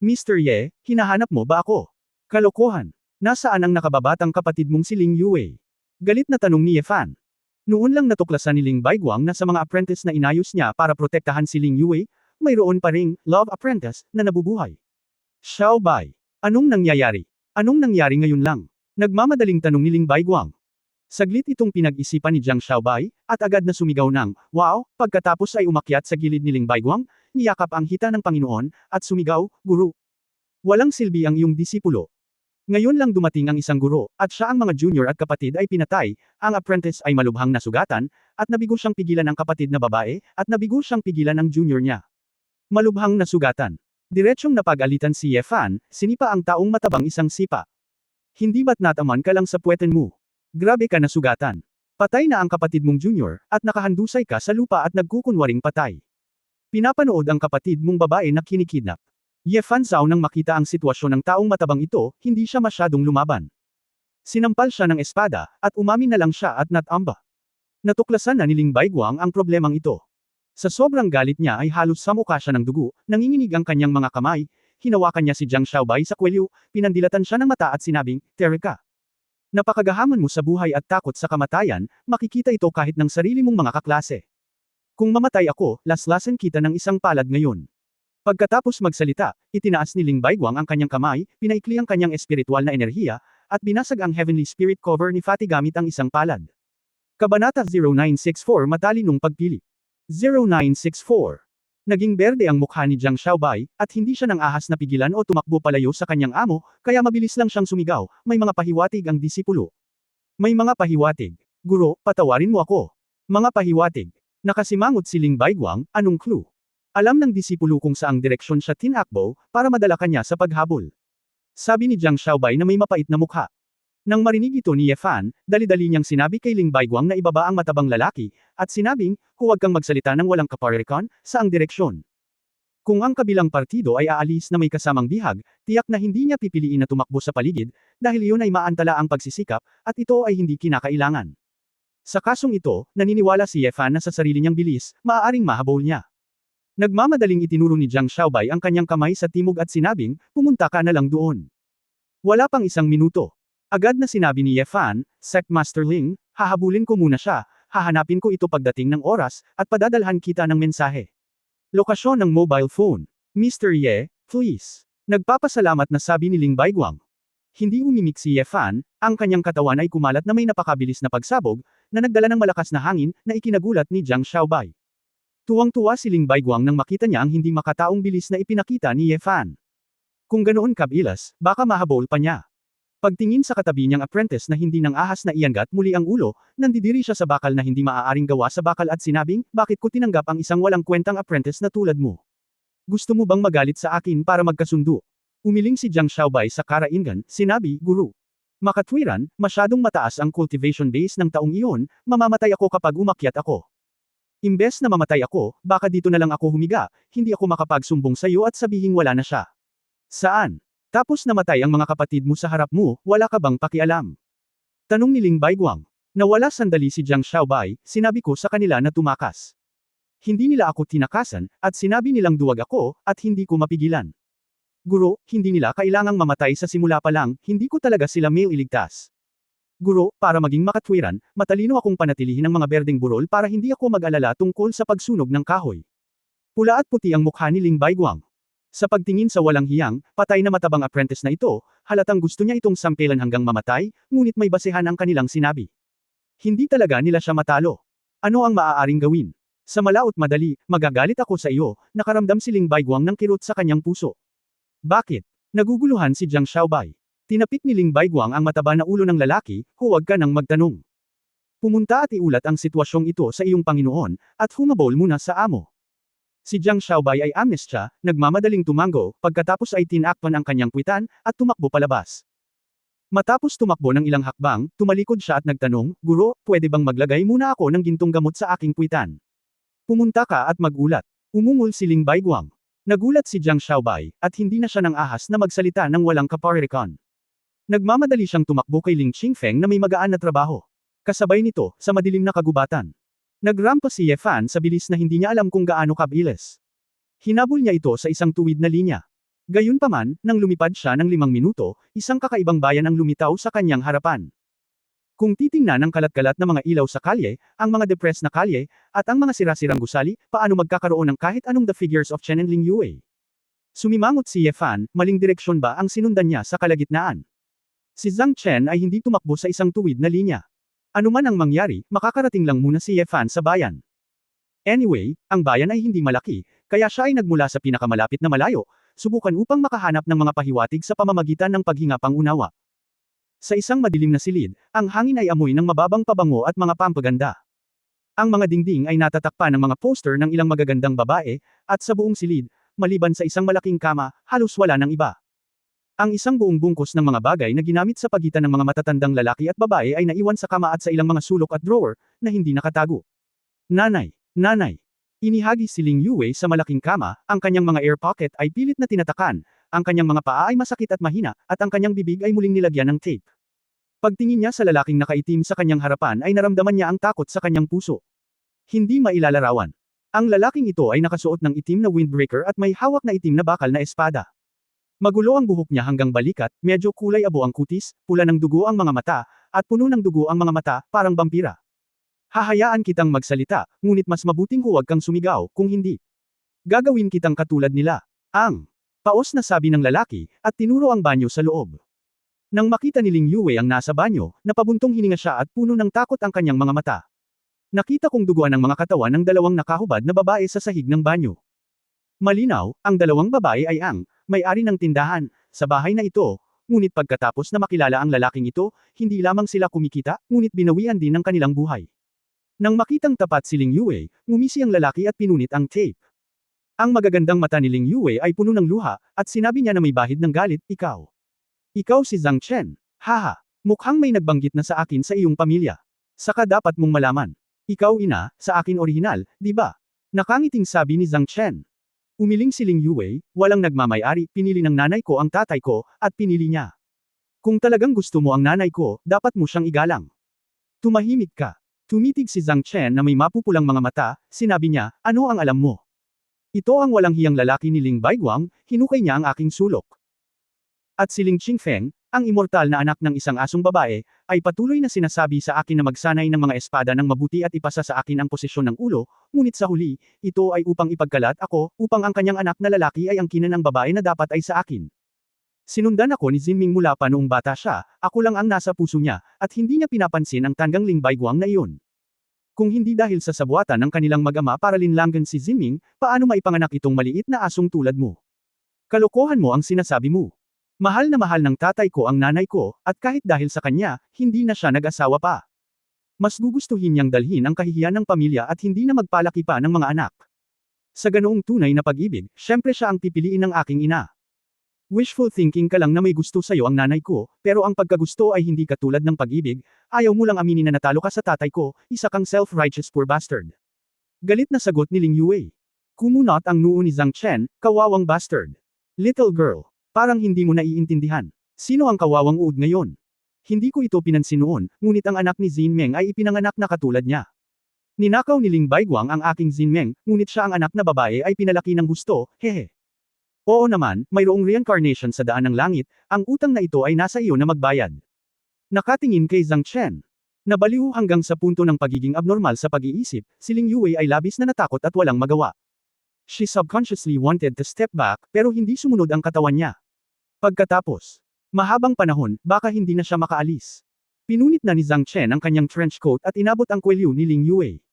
Mr. Ye, hinahanap mo ba ako? Kalokohan. Nasaan ang nakababatang kapatid mong si Ling Yue? Galit na tanong ni Ye Fan. Noon lang natuklasan ni Ling Baiguang na sa mga apprentice na inayos niya para protektahan si Ling Yue, mayroon pa ring love apprentice na nabubuhay. Xiaobai. Anong nangyayari? Anong nangyari ngayon lang? Nagmamadaling tanong ni Ling Baiguang. Saglit itong pinag-isipan ni Jiang Xiaobai, at agad na sumigaw ng, wow, pagkatapos ay umakyat sa gilid ni Ling Baiguang, niyakap ang hita ng Panginoon, at sumigaw, Guru. Walang silbi ang iyong disipulo. Ngayon lang dumating ang isang guro, at siya ang mga junior at kapatid ay pinatay, ang apprentice ay malubhang nasugatan, at nabigo siyang pigilan ang kapatid na babae, at nabigo siyang pigilan ang junior niya. Malubhang nasugatan. Diretsyong napag-alitan si Ye Fan, sinipa ang taong matabang isang sipa. Hindi ba't nataman ka lang sa puweten mo? Grabe ka nasugatan. Patay na ang kapatid mong junior, at nakahandusay ka sa lupa at nagkukunwaring patay. Pinapanood ang kapatid mong babae na kinikidnap. Ye Fan Zhao nang makita ang sitwasyon ng taong matabang ito, hindi siya masyadong lumaban. Sinampal siya ng espada, at umamin na lang siya at natamba. Natuklasan na ni Ling Baiguang ang problemang ito. Sa sobrang galit niya ay halos samuka siya ng dugo, nanginginig ang kanyang mga kamay, hinawakan niya si Jiang Xiaobai sa kwelyo, pinandilatan siya ng mata at sinabing, Terika. Napakagahaman mo sa buhay at takot sa kamatayan, makikita ito kahit ng sarili mong mga kaklase. Kung mamatay ako, laslasan kita ng isang palad ngayon. Pagkatapos magsalita, itinaas ni Ling Baiguang ang kanyang kamay, pinaikli ang kanyang espiritual na enerhiya, at binasag ang Heavenly Spirit cover ni Fatty gamit ang isang palad. Kabanata 0964 Matalinong pagpili. 0964. Naging berde ang mukha ni Jiang Xiaobai, at hindi siya nang ahas na pigilan o tumakbo palayo sa kanyang amo, kaya mabilis lang siyang sumigaw, may mga pahiwatig ang disipulo. May mga pahiwatig. Guro, patawarin mo ako. Mga pahiwatig. Nakasimangot si Ling Baiguang, anong clue? Alam ng disipulo kung saang direksyon siya tinakbo, para madala kanya sa paghabol. Sabi ni Jiang Xiaobai na may mapait na mukha. Nang marinig ito ni Ye Fan, dali-dali niyang sinabi kay Ling Baiguang na ibaba ang matabang lalaki, at sinabing, huwag kang magsalita ng walang kaparirikan, saang direksyon. Kung ang kabilang partido ay aalis na may kasamang bihag, tiyak na hindi niya pipiliin na tumakbo sa paligid, dahil iyon ay maantala ang pagsisikap, at ito ay hindi kinakailangan. Sa kasong ito, naniniwala si Ye Fan na sa sarili niyang bilis, maaaring mahabol niya. Nagmamadaling itinuro ni Jiang Xiaobai ang kanyang kamay sa timog at sinabing, pumunta ka na lang doon. Wala pang 1 minuto. Agad na sinabi ni Ye Fan, Secmaster Ling, hahabulin ko muna siya, hahanapin ko ito pagdating ng oras, at padadalhan kita ng mensahe. Lokasyon ng mobile phone. Mr. Ye, please. Nagpapasalamat na sabi ni Ling Baiguang. Hindi umimik si Ye Fan, ang kanyang katawan ay kumalat na may napakabilis na pagsabog, na nagdala ng malakas na hangin, na ikinagulat ni Jiang Xiaobai. Tuwang-tuwa si Ling Baiguang nang makita niya ang hindi makataong bilis na ipinakita ni Ye Fan. Kung ganoon kabilis, baka mahabol pa niya. Pagtingin sa katabi niyang apprentice na hindi nang ahas na iangat muli ang ulo, nandidiri siya sa bakal na hindi maaaring gawa sa bakal at sinabing, bakit ko tinanggap ang isang walang kwentang apprentice na tulad mo? Gusto mo bang magalit sa akin para magkasundo? Umiling si Jiang Xiaobai sa karaingan, sinabi, Guru. Makatwiran, masyadong mataas ang cultivation base ng taong iyon, mamamatay ako kapag umakyat ako. Imbes na mamatay ako, baka dito na lang ako humiga, hindi ako makapagsumbong sa iyo at sabihing wala na siya. Saan? Tapos namatay ang mga kapatid mo sa harap mo, wala ka bang pakialam? Tanong ni Ling Baiguang. Nawala sandali si Jiang Xiaobai, sinabi ko sa kanila na tumakas. Hindi nila ako tinakasan, at sinabi nilang duwag ako, at hindi ko mapigilan. Guro, hindi nila kailangang mamatay sa simula pa lang, hindi ko talaga sila mailigtas. Guro, para maging makatwiran, matalino akong panatilihin ang mga berdeng burol para hindi ako mag-alala tungkol sa pagsunog ng kahoy. Pula at puti ang mukha ni Ling Baiguang. Sa pagtingin sa walang hiyang, patay na matabang apprentice na ito, halatang gusto niya itong sampelan hanggang mamatay, ngunit may basehan ang kanilang sinabi. Hindi talaga nila siya matalo. Ano ang maaaring gawin? Sa malaot madali, magagalit ako sa iyo, nakaramdam si Ling Baiguang ng kirot sa kanyang puso. Bakit? Naguguluhan si Jiang Xiaobai. Tinapik ni Ling Baiguang ang mataba na ulo ng lalaki, huwag ka nang magtanong. Pumunta at iulat ang sitwasyong ito sa iyong Panginoon, at humabol muna sa amo. Si Jiang Xiaobai ay amnestya, nagmamadaling tumango, pagkatapos ay tinakpan ang kanyang kwitan, at tumakbo palabas. Matapos tumakbo ng ilang hakbang, tumalikod siya at nagtanong, Guro, pwede bang maglagay muna ako ng gintong gamot sa aking kwitan? Pumunta ka at magulat. Umungol si Ling Baiguang. Nagulat si Jiang Xiaobai, at hindi na siya nang ahas na magsalita ng walang kaparirikan. Nagmamadali siyang tumakbo kay Ling Qingfeng na may magaan na trabaho. Kasabay nito, sa madilim na kagubatan. Nagrampa si Ye Fan sa bilis na hindi niya alam kung gaano kabilis. Hinabol niya ito sa isang tuwid na linya. Gayunpaman, nang lumipad siya ng 5 minuto, isang kakaibang bayan ang lumitaw sa kanyang harapan. Kung titingnan ang kalat-kalat na mga ilaw sa kalye, ang mga depressed na kalye, at ang mga sira-sirang gusali, paano magkakaroon ng kahit anong the figures of Chen and Ling Yue? Sumimangot si Ye Fan, maling direksyon ba ang sinundan niya sa kalagitnaan? Si Zhang Chen ay hindi tumakbo sa isang tuwid na linya. Ano man ang mangyari, makakarating lang muna si Ye Fan sa bayan. Anyway, ang bayan ay hindi malaki, kaya siya ay nagmula sa pinakamalapit na malayo, subukan upang makahanap ng mga pahiwatig sa pamamagitan ng paghinga pangunawa. Sa isang madilim na silid, ang hangin ay amoy ng mababang pabango at mga pampaganda. Ang mga dingding ay natatakpan ng mga poster ng ilang magagandang babae, at sa buong silid, maliban sa isang malaking kama, halos wala ng iba. Ang isang buong bungkus ng mga bagay na ginamit sa pagitan ng mga matatandang lalaki at babae ay naiwan sa kama at sa ilang mga sulok at drawer, na hindi nakatago. Nanay! Nanay! Inihagis si Ling Yue sa malaking kama, ang kanyang mga air pocket ay pilit na tinatakan, ang kanyang mga paa ay masakit at mahina, at ang kanyang bibig ay muling nilagyan ng tape. Pagtingin niya sa lalaking nakaitim sa kanyang harapan ay naramdaman niya ang takot sa kanyang puso. Hindi mailalarawan. Ang lalaking ito ay nakasuot ng itim na windbreaker at may hawak na itim na bakal na espada. Magulo ang buhok niya hanggang balikat, medyo kulay abo ang kutis, pula ng dugo ang mga mata, at puno ng dugo ang mga mata, parang vampira. Hahayaan kitang magsalita, ngunit mas mabuting huwag kang sumigaw, kung hindi. Gagawin kitang katulad nila. Ang paos na sabi ng lalaki, at tinuro ang banyo sa loob. Nang makita ni Ling Yue ang nasa banyo, napabuntong hininga siya at puno ng takot ang kanyang mga mata. Nakita kong duguan ang mga katawan ng dalawang nakahubad na babae sa sahig ng banyo. Malinaw, ang dalawang babae ay ang may-ari ng tindahan sa bahay na ito, ngunit pagkatapos na makilala ang lalaking ito, hindi lamang sila kumikita, ngunit binawian din ng kanilang buhay. Nang makitang tapat si Ling Yue, ngumisi ang lalaki at pinunit ang tape. Ang magagandang mata ni Ling Yue ay puno ng luha, at sinabi niya na may bahid ng galit, ikaw. Ikaw si Zhang Chen. Haha, mukhang may nagbanggit na sa akin sa iyong pamilya. Saka dapat mong malaman. Ikaw ina, sa akin orihinal, di ba? Nakangiting sabi ni Zhang Chen. Umiling si Ling Yue, walang nagmamay-ari, pinili ng nanay ko ang tatay ko, at pinili niya. Kung talagang gusto mo ang nanay ko, dapat mo siyang igalang. Tumahimik ka. Tumitig si Zhang Chen na may mapupulang mga mata, sinabi niya, ano ang alam mo? Ito ang walang hiyang lalaki ni Ling Baiguang, hinukay niya ang aking sulok. At si Ling Qingfeng, ang immortal na anak ng isang asong babae, ay patuloy na sinasabi sa akin na magsanay ng mga espada ng mabuti at ipasa sa akin ang posisyon ng ulo, ngunit sa huli, ito ay upang ipagkalat ako, upang ang kanyang anak na lalaki ay angkinan ng babae na dapat ay sa akin. Sinundan ako ni Zinming mula pa noong bata siya, ako lang ang nasa puso niya, at hindi niya pinapansin ang tanggang Ling Baiguang na iyon. Kung hindi dahil sa sabuatan ng kanilang mag-ama para linlanggan si Zinming, paano maipanganak itong maliit na asong tulad mo? Kalokohan mo ang sinasabi mo. Mahal na mahal ng tatay ko ang nanay ko, at kahit dahil sa kanya, hindi na siya nag-asawa pa. Mas gugustuhin niyang dalhin ang kahihiyan ng pamilya at hindi na magpalaki pa ng mga anak. Sa ganoong tunay na pag-ibig, syempre siya ang pipiliin ng aking ina. Wishful thinking ka lang na may gusto sa'yo ang nanay ko, pero ang pagkagusto ay hindi katulad ng pag-ibig, ayaw mo lang aminin na natalo ka sa tatay ko, isa kang self-righteous poor bastard. Galit na sagot ni Ling Yue. Kumunot ang noo ni Zhang Chen, kawawang bastard. Little girl. Parang hindi mo naiintindihan. Sino ang kawawang uod ngayon? Hindi ko ito pinansin noon, ngunit ang anak ni Zinmeng ay ipinanganak na katulad niya. Ninakaw ni Ling Baiguang ang aking Zinmeng, ngunit siya ang anak na babae ay pinalaki ng gusto, hehe. Oo naman, mayroong reincarnation sa daan ng langit, ang utang na ito ay nasa iyo na magbayad. Nakatingin kay Zhang Chen. Nabaliw hanggang sa punto ng pagiging abnormal sa pag-iisip, si Ling Yue ay labis na natakot at walang magawa. She subconsciously wanted to step back, pero hindi sumunod ang katawan niya. Pagkatapos, mahabang panahon, baka hindi na siya makaalis. Pinunit na ni Zhang Chen ang kanyang trench coat at inabot ang kwelyo ni Ling Yue.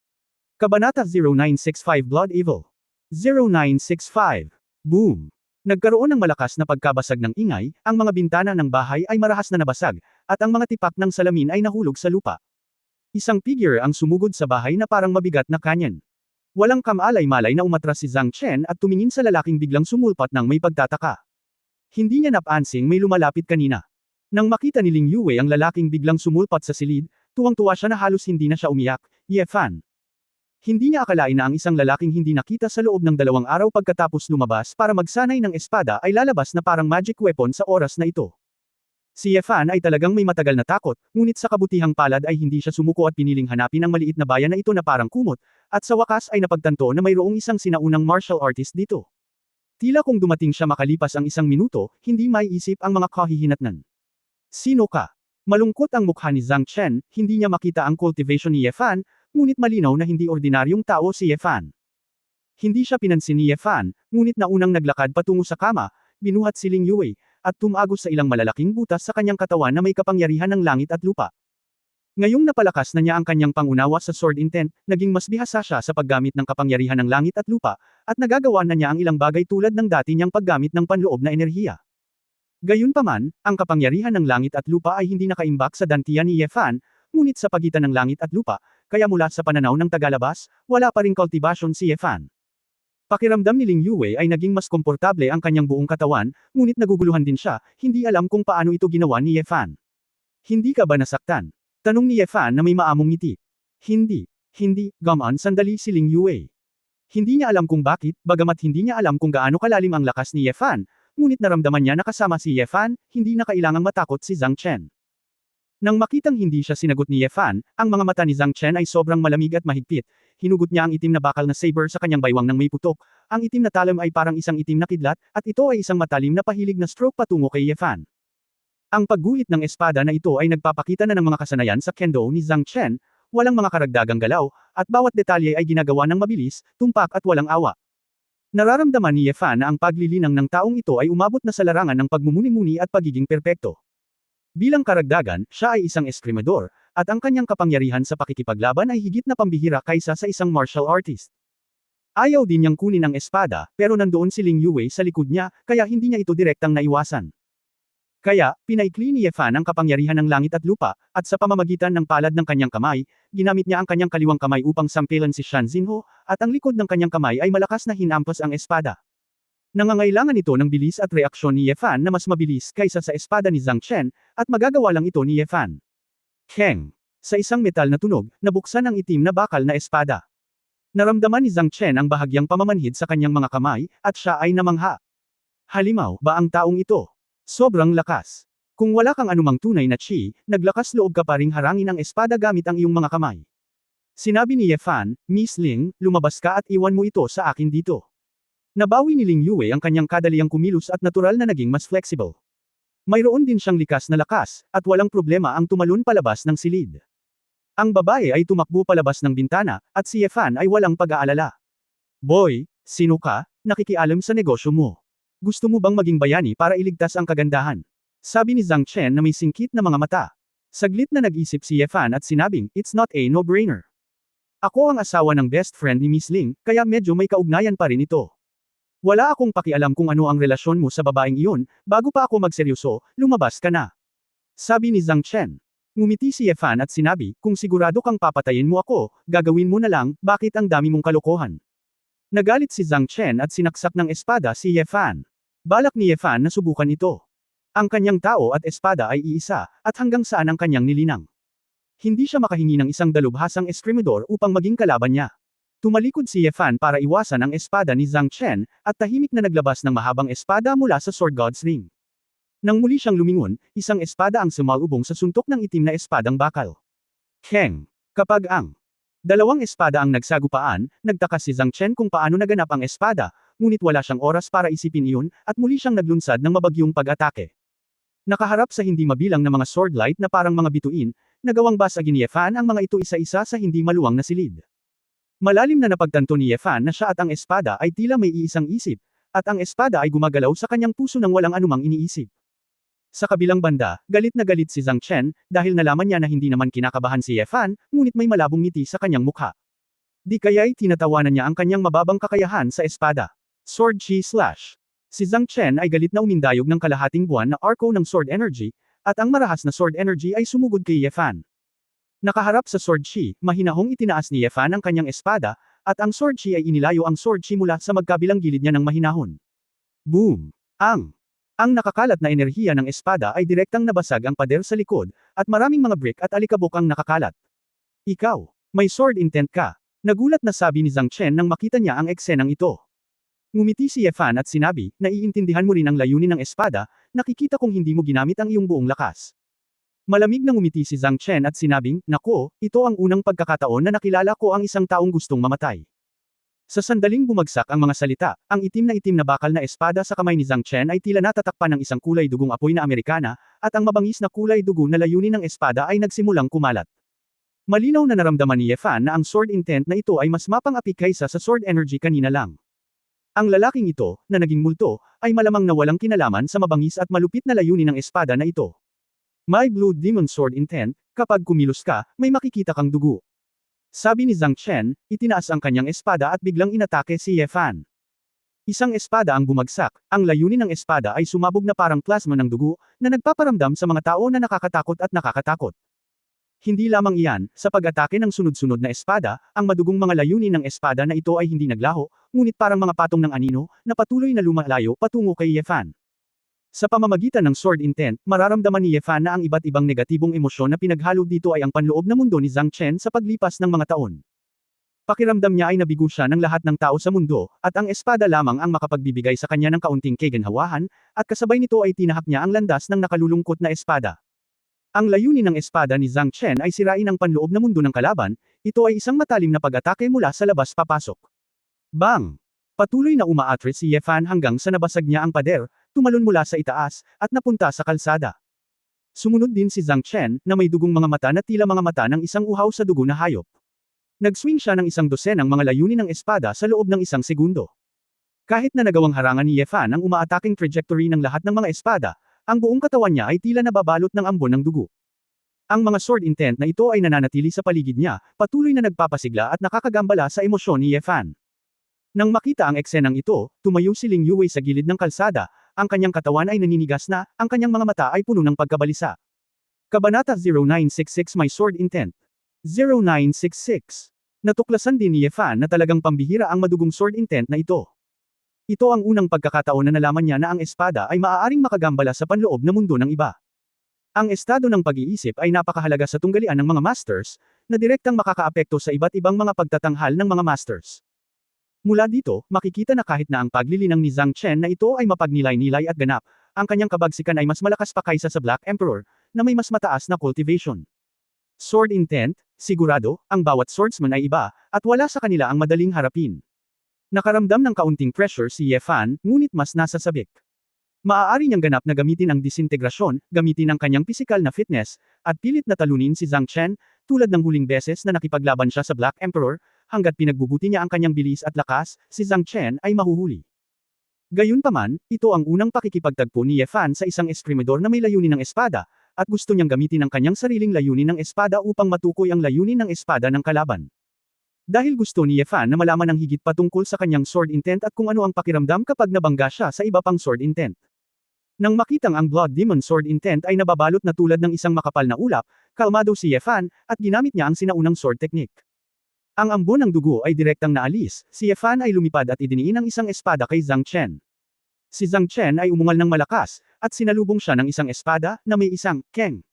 Kabanata 0965 Blood Evil. 0965. Boom! Nagkaroon ng malakas na pagkabasag ng ingay, ang mga bintana ng bahay ay marahas na nabasag, at ang mga tipak ng salamin ay nahulog sa lupa. Isang figure ang sumugod sa bahay na parang mabigat na kanyan. Walang kamalay-malay na umatras si Zhang Chen at tumingin sa lalaking biglang sumulpat ng may pagtataka. Hindi niya napansing may lumalapit kanina. Nang makita ni Ling Yue ang lalaking biglang sumulpat sa silid, tuwang-tuwa siya na halos hindi na siya umiyak, Ye Fan. Hindi niya akalain na ang isang lalaking hindi nakita sa loob ng 2 araw pagkatapos lumabas para magsanay ng espada ay lalabas na parang magic weapon sa oras na ito. Si Ye Fan ay talagang may matagal na takot, ngunit sa kabutihang palad ay hindi siya sumuko at piniling hanapin ang maliit na bayan na ito na parang kumot, at sa wakas ay napagtanto na mayroong isang sinaunang martial artist dito. Tila kung dumating siya makalipas ang 1 minuto, hindi maiisip ang mga kahihinatnan. Sino ka? Malungkot ang mukha ni Zhang Chen, hindi niya makita ang cultivation ni Ye Fan, ngunit malinaw na hindi ordinaryong tao si Ye Fan. Hindi siya pinansin ni Ye Fan, ngunit naunang naglakad patungo sa kama, binuhat si Ling Yue, at tumagos sa ilang malalaking butas sa kanyang katawan na may kapangyarihan ng langit at lupa. Ngayong napalakas na niya ang kanyang pangunawa sa sword intent, naging mas bihasa siya sa paggamit ng kapangyarihan ng langit at lupa, at nagagawa na niya ang ilang bagay tulad ng dati niyang paggamit ng panloob na enerhiya. Gayunpaman, ang kapangyarihan ng langit at lupa ay hindi nakaimbak sa dantian ni Ye Fan, ngunit sa pagitan ng langit at lupa, kaya mula sa pananaw ng tagalabas, wala pa ring kultibasyon si Ye Fan. Pakiramdam ni Ling Yue ay naging mas komportable ang kanyang buong katawan, ngunit naguguluhan din siya, hindi alam kung paano ito ginawa ni Ye Fan. Hindi ka ba nasaktan? Tanong ni Ye Fan na may maamong ngiti. Hindi, gaman sandali si Ling Yue. Hindi niya alam kung bakit, bagamat hindi niya alam kung gaano kalalim ang lakas ni Ye Fan, ngunit naramdaman niya na kasama si Ye Fan, hindi na kailangang matakot si Zhang Chen. Nang makitang hindi siya sinagot ni Ye Fan, ang mga mata ni Zhang Chen ay sobrang malamig at mahigpit. Hinugot niya ang itim na bakal na saber sa kanyang baywang ng may putok. Ang itim na talim ay parang isang itim na kidlat, at ito ay isang matalim na pahilig na stroke patungo kay Ye Fan. Ang pagguhit ng espada na ito ay nagpapakita na ng mga kasanayan sa kendo ni Zhang Chen, walang mga karagdagang galaw, at bawat detalye ay ginagawa ng mabilis, tumpak at walang awa. Nararamdaman ni Ye Fan na ang paglilinang ng taong ito ay umabot na sa larangan ng pagmumuni-muni at pagiging perpekto. Bilang karagdagan, siya ay isang eskrimador, at ang kanyang kapangyarihan sa pakikipaglaban ay higit na pambihira kaysa sa isang martial artist. Ayaw din niyang kunin ang espada, pero nandoon si Ling Yue sa likod niya, kaya hindi niya ito direktang naiwasan. Kaya, pinaikli ni Ye Fan ang kapangyarihan ng langit at lupa, at sa pamamagitan ng palad ng kanyang kamay, ginamit niya ang kanyang kaliwang kamay upang sampilan si Shan Zhinho, at ang likod ng kanyang kamay ay malakas na hinampas ang espada. Nangangailangan ito ng bilis at reaksyon ni Ye Fan na mas mabilis kaysa sa espada ni Zhang Chen, at magagawa lang ito ni Ye Fan. Keng! Sa isang metal na tunog, nabuksan ang itim na bakal na espada. Naramdaman ni Zhang Chen ang bahagyang pamamanhid sa kanyang mga kamay, at siya ay namangha. Halimaw ba ang taong ito? Sobrang lakas. Kung wala kang anumang tunay na chi, naglakas loob ka pa ring harangin ang espada gamit ang iyong mga kamay. Sinabi ni Ye Fan, Miss Ling, lumabas ka at iwan mo ito sa akin dito. Nabawi ni Ling Yue ang kanyang kadaliang kumilos at natural na naging mas flexible. Mayroon din siyang likas na lakas, at walang problema ang tumalon palabas ng silid. Ang babae ay tumakbo palabas ng bintana, at si Ye Fan ay walang pag-aalala. Boy, sino ka? Nakikialam sa negosyo mo. Gusto mo bang maging bayani para iligtas ang kagandahan? Sabi ni Zhang Chen na may singkit na mga mata. Saglit na nag-isip si Ye Fan at sinabing, it's not a no-brainer. Ako ang asawa ng best friend ni Miss Ling, kaya medyo may kaugnayan pa rin ito. Wala akong pakialam kung ano ang relasyon mo sa babaeng iyon, bago pa ako magseryoso, lumabas ka na. Sabi ni Zhang Chen. Ngumiti si Ye Fan at sinabi, kung sigurado kang papatayin mo ako, gagawin mo na lang, bakit ang dami mong kalokohan? Nagalit si Zhang Chen at sinaksak ng espada si Ye Fan. Balak ni Ye Fan na subukan ito. Ang kanyang tao at espada ay iisa, at hanggang saan ang kanyang nilinang. Hindi siya makahingi ng isang dalubhasang eskrimador upang maging kalaban niya. Tumalikod si Ye Fan para iwasan ang espada ni Zhang Chen, at tahimik na naglabas ng mahabang espada mula sa Sword God's Ring. Nang muli siyang lumingon, isang espada ang sumalubong sa suntok ng itim na espadang bakal. Keng! Kapag ang dalawang espada ang nagsagupaan, nagtaka si Zhang Chen kung paano naganap ang espada, ngunit wala siyang oras para isipin iyon, at muli siyang naglunsad ng mabagyong pag-atake. Nakaharap sa hindi mabilang na mga sword light na parang mga bituin, nagawang basagin ni Ye Fan ang mga ito isa-isa sa hindi maluwang na silid. Malalim na napagtanto ni Ye Fan na siya at ang espada ay tila may iisang isip, at ang espada ay gumagalaw sa kanyang puso nang walang anumang iniisip. Sa kabilang banda, galit na galit si Zhang Chen, dahil nalaman niya na hindi naman kinakabahan si Ye Fan, ngunit may malabong ngiti sa kanyang mukha. Di kaya'y tinatawanan niya ang kanyang mababang kakayahan sa espada. Sword Chi Slash. Si Zhang Chen ay galit na umindayog ng kalahating buwan na arco ng Sword Energy, at ang marahas na Sword Energy ay sumugod kay Ye Fan. Nakaharap sa Sword Chi, mahinahong itinaas ni Ye Fan ang kanyang espada, at ang Sword Chi ay inilayo ang Sword Chi mula sa magkabilang gilid niya ng mahinahon. Boom! Ang nakakalat na enerhiya ng espada ay direktang nabasag ang pader sa likod, at maraming mga brick at alikabok ang nakakalat. Ikaw, may sword intent ka. Nagulat na sabi ni Zhang Chen nang makita niya ang eksenang ito. Ngumiti si Ye Fan at sinabi, naiintindihan mo rin ang layunin ng espada, nakikita kong hindi mo ginamit ang iyong buong lakas. Malamig na ngumiti si Zhang Chen at sinabing, nako, ito ang unang pagkakataon na nakilala ko ang isang taong gustong mamatay. Sa sandaling bumagsak ang mga salita, ang itim na bakal na espada sa kamay ni Zhang Chen ay tila natatakpan ng isang kulay dugong apoy na Amerikana, at ang mabangis na kulay dugo na layunin ng espada ay nagsimulang kumalat. Malinaw na naramdaman ni Ye Fan na ang sword intent na ito ay mas mapang-api kaysa sa sword energy kanina lang. Ang lalaking ito, na naging multo, ay malamang na walang kinalaman sa mabangis at malupit na layunin ng espada na ito. My Blue Demon Sword Intent, kapag kumilos ka, may makikita kang dugo. Sabi ni Zhang Chen, itinaas ang kanyang espada at biglang inatake si Ye Fan. Isang espada ang bumagsak, ang layunin ng espada ay sumabog na parang plasma ng dugo, na nagpaparamdam sa mga tao na nakakatakot at nakakatakot. Hindi lamang iyan, sa pag-atake ng sunod-sunod na espada, ang madugong mga layunin ng espada na ito ay hindi naglaho, ngunit parang mga patong ng anino, na patuloy na lumalayo patungo kay Ye Fan. Sa pamamagitan ng sword intent, mararamdaman ni Ye Fan na ang iba't ibang negatibong emosyon na pinaghalo dito ay ang panloob na mundo ni Zhang Chen sa paglipas ng mga taon. Pakiramdam niya ay nabigo siya ng lahat ng tao sa mundo, at ang espada lamang ang makapagbibigay sa kanya ng kaunting kaginhawahan, at kasabay nito ay tinahak niya ang landas ng nakalulungkot na espada. Ang layunin ng espada ni Zhang Chen ay sirain ang panloob na mundo ng kalaban, ito ay isang matalim na pag-atake mula sa labas papasok. Bang! Patuloy na umaatras si Ye Fan hanggang sa nabasag niya ang pader, tumalon mula sa itaas, at napunta sa kalsada. Sumunod din si Zhang Chen, na may dugong mga mata na tila mga mata ng isang uhaw sa dugo na hayop. Nag-swing siya ng isang dosenang mga layunin ng espada sa loob ng isang segundo. Kahit na nagawang harangan ni Ye Fan ang umaataking trajectory ng lahat ng mga espada, ang buong katawan niya ay tila nababalot ng ambon ng dugo. Ang mga sword intent na ito ay nananatili sa paligid niya, patuloy na nagpapasigla at nakakagambala sa emosyon ni Ye Fan. Nang makita ang eksenang ito, tumayo si Ling Yuwei sa gilid ng kalsada, ang kanyang katawan ay naninigas na, ang kanyang mga mata ay puno ng pagkabalisa. Kabanata 0966 My Sword Intent 0966. Natuklasan din ni Ye Fan na talagang pambihira ang madugong sword intent na ito. Ito ang unang pagkakataon na nalaman niya na ang espada ay maaaring makagambala sa panloob na mundo ng iba. Ang estado ng pag-iisip ay napakahalaga sa tunggalian ng mga masters, na direktang makakaapekto sa iba't ibang mga pagtatanghal ng mga masters. Mula dito, makikita na kahit na ang paglilinang ni Zhang Chen na ito ay mapagnilay-nilay at ganap, ang kanyang kabagsikan ay mas malakas pa kaysa sa Black Emperor, na may mas mataas na cultivation. Sword intent, sigurado, ang bawat swordsman ay iba, at wala sa kanila ang madaling harapin. Nakaramdam ng kaunting pressure si Ye Fan, ngunit mas nasa sabik. Maaari niyang ganap na gamitin ang disintegrasyon, gamitin ang kanyang pisikal na fitness, at pilit na talunin si Zhang Chen, tulad ng huling beses na nakipaglaban siya sa Black Emperor, hanggat pinagbubuti niya ang kanyang bilis at lakas, si Zhang Chen ay mahuhuli. Gayunpaman, ito ang unang pakikipagtagpo ni Ye Fan sa isang eskrimidor na may layunin ng espada, at gusto niyang gamitin ang kanyang sariling layunin ng espada upang matukoy ang layunin ng espada ng kalaban. Dahil gusto ni Ye Fan na malaman ang higit patungkol sa kanyang sword intent at kung ano ang pakiramdam kapag nabangga siya sa iba pang sword intent. Nang makitang ang Blood Demon Sword Intent ay nababalot na tulad ng isang makapal na ulap, kalmado si Ye Fan, at ginamit niya ang sinaunang sword technique. Ang ambon ng dugo ay direktang naalis, si Ye Fan ay lumipad at idiniin ang isang espada kay Zhang Chen. Si Zhang Chen ay umungal ng malakas, at sinalubong siya ng isang espada, na may isang keng.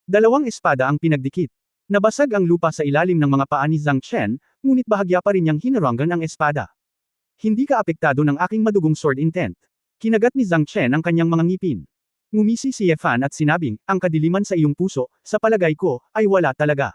Dalawang espada ang pinagdikit. Nabasag ang lupa sa ilalim ng mga paa ni Zhang Chen, ngunit bahagya pa rin niyang hinarangan ang espada. Hindi ka apektado ng aking madugong sword intent. Kinagat ni Zhang Chen ang kanyang mga ngipin. Ngumisi si Yefan at sinabing, ang kadiliman sa iyong puso, sa palagay ko, ay wala talaga.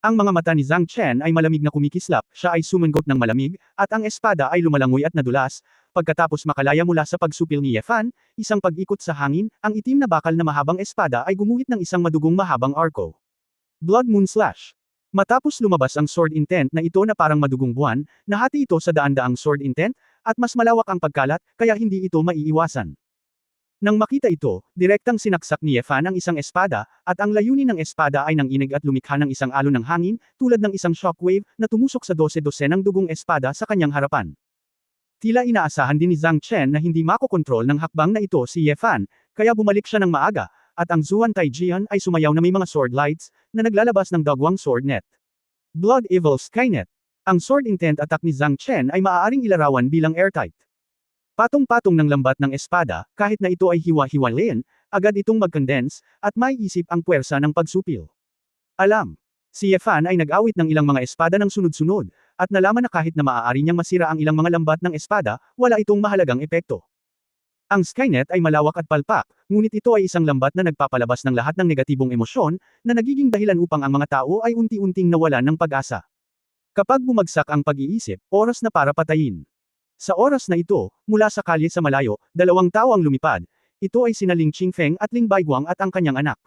Ang mga mata ni Zhang Chen ay malamig na kumikislap, siya ay sumungot ng malamig, at ang espada ay lumalangoy at nadulas. Pagkatapos makalaya mula sa pagsupil ni Yefan, isang pag-ikot sa hangin, ang itim na bakal na mahabang espada ay gumuhit ng isang madugong mahabang arko. Blood Moon Slash. Matapos lumabas ang sword intent na ito na parang madugong buwan, nahati ito sa daan-daang sword intent, at mas malawak ang pagkalat, kaya hindi ito maiiwasan. Nang makita ito, direktang sinaksak ni Yefan ang isang espada, at ang layunin ng espada ay nanginig at lumikha ng isang alon ng hangin, tulad ng isang shockwave, na tumusok sa 12-12 ng dugong espada sa kanyang harapan. Tila inaasahan din ni Zhang Chen na hindi makokontrol ng hakbang na ito si Yefan, kaya bumalik siya ng maaga, at ang Zuan Taijian ay sumayaw na may mga sword lights, na naglalabas ng dagwang sword net. Blood Evil Skynet. Ang sword intent attack ni Zhang Chen ay maaaring ilarawan bilang airtight. Patong-patong ng lambat ng espada, kahit na ito ay hiwa-hiwalayan, agad itong mag-condense, at maiisip ang puwersa ng pagsupil. Alam. Si Yefan ay nag-awit ng ilang mga espada ng sunod-sunod, at nalaman na kahit na maaari niyang masira ang ilang mga lambat ng espada, wala itong mahalagang epekto. Ang Skynet ay malawak at palpak, ngunit ito ay isang lambat na nagpapalabas ng lahat ng negatibong emosyon, na nagiging dahilan upang ang mga tao ay unti-unting nawalan ng pag-asa. Kapag bumagsak ang pag-iisip, oras na para patayin. Sa oras na ito, mula sa kalye sa malayo, dalawang tao ang lumipad. Ito ay sina Ling Qingfeng at Ling Baiguang at ang kanyang anak.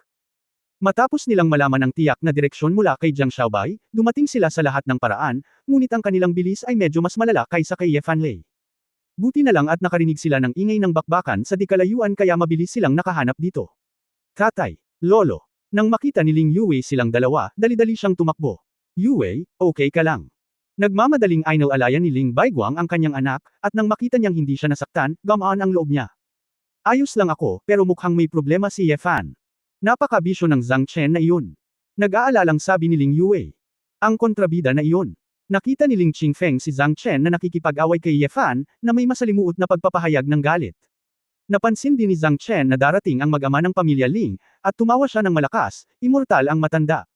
Matapos nilang malaman ang tiyak na direksyon mula kay Jiang Xiaobai, dumating sila sa lahat ng paraan, ngunit ang kanilang bilis ay medyo mas malala kaysa kay Ye Fanlei. Buti na lang at nakarinig sila ng ingay ng bakbakan sa di kalayuan kaya mabilis silang nakahanap dito. Tatay, Lolo. Nang makita ni Ling Yue silang dalawa, dali-dali siyang tumakbo. Yue, okay ka lang. Nagmamadaling inalalayan ni Ling Baiguang ang kanyang anak, at nang makita niyang hindi siya nasaktan, gamaan ang loob niya. Ayos lang ako, pero mukhang may problema si Yefan. Napakabisyo ng Zhang Chen na iyon. Nag-aalalang sabi ni Ling Yue. Ang kontrabida na iyon. Nakita ni Ling Qingfeng si Zhang Chen na nakikipag-away kay Yefan, na may masalimuot na pagpapahayag ng galit. Napansin din ni Zhang Chen na darating ang mag-ama ng pamilya Ling, at tumawa siya ng malakas, immortal ang matanda.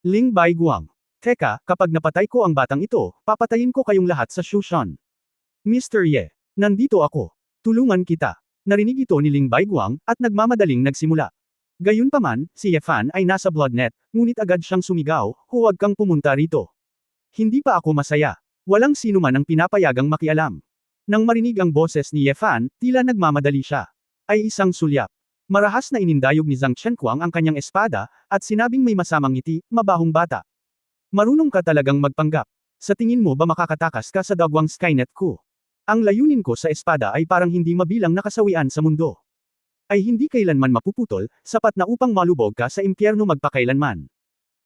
Ling Baiguang. Teka, kapag napatay ko ang batang ito, papatayin ko kayong lahat sa Shushan. Mr. Ye. Nandito ako. Tulungan kita. Narinig ito ni Ling Baiguang, at nagmamadaling nagsimula. Gayunpaman, si Yefan ay nasa bloodnet, ngunit agad siyang sumigaw, huwag kang pumunta rito. Hindi pa ako masaya. Walang sino man ang pinapayagang makialam. Nang marinig ang boses ni Yefan, tila nagmamadali siya. Ay isang sulyap. Marahas na inindayog ni Zhang Chenkuang ang kanyang espada, at sinabing may masamang ngiti, mabahong bata. Marunong ka talagang magpanggap. Sa tingin mo ba makakatakas ka sa dagwang Skynet ko? Ang layunin ko sa espada ay parang hindi mabilang na kasawian sa mundo. Ay hindi kailanman mapuputol, sapat na upang malubog ka sa impyerno magpakailanman.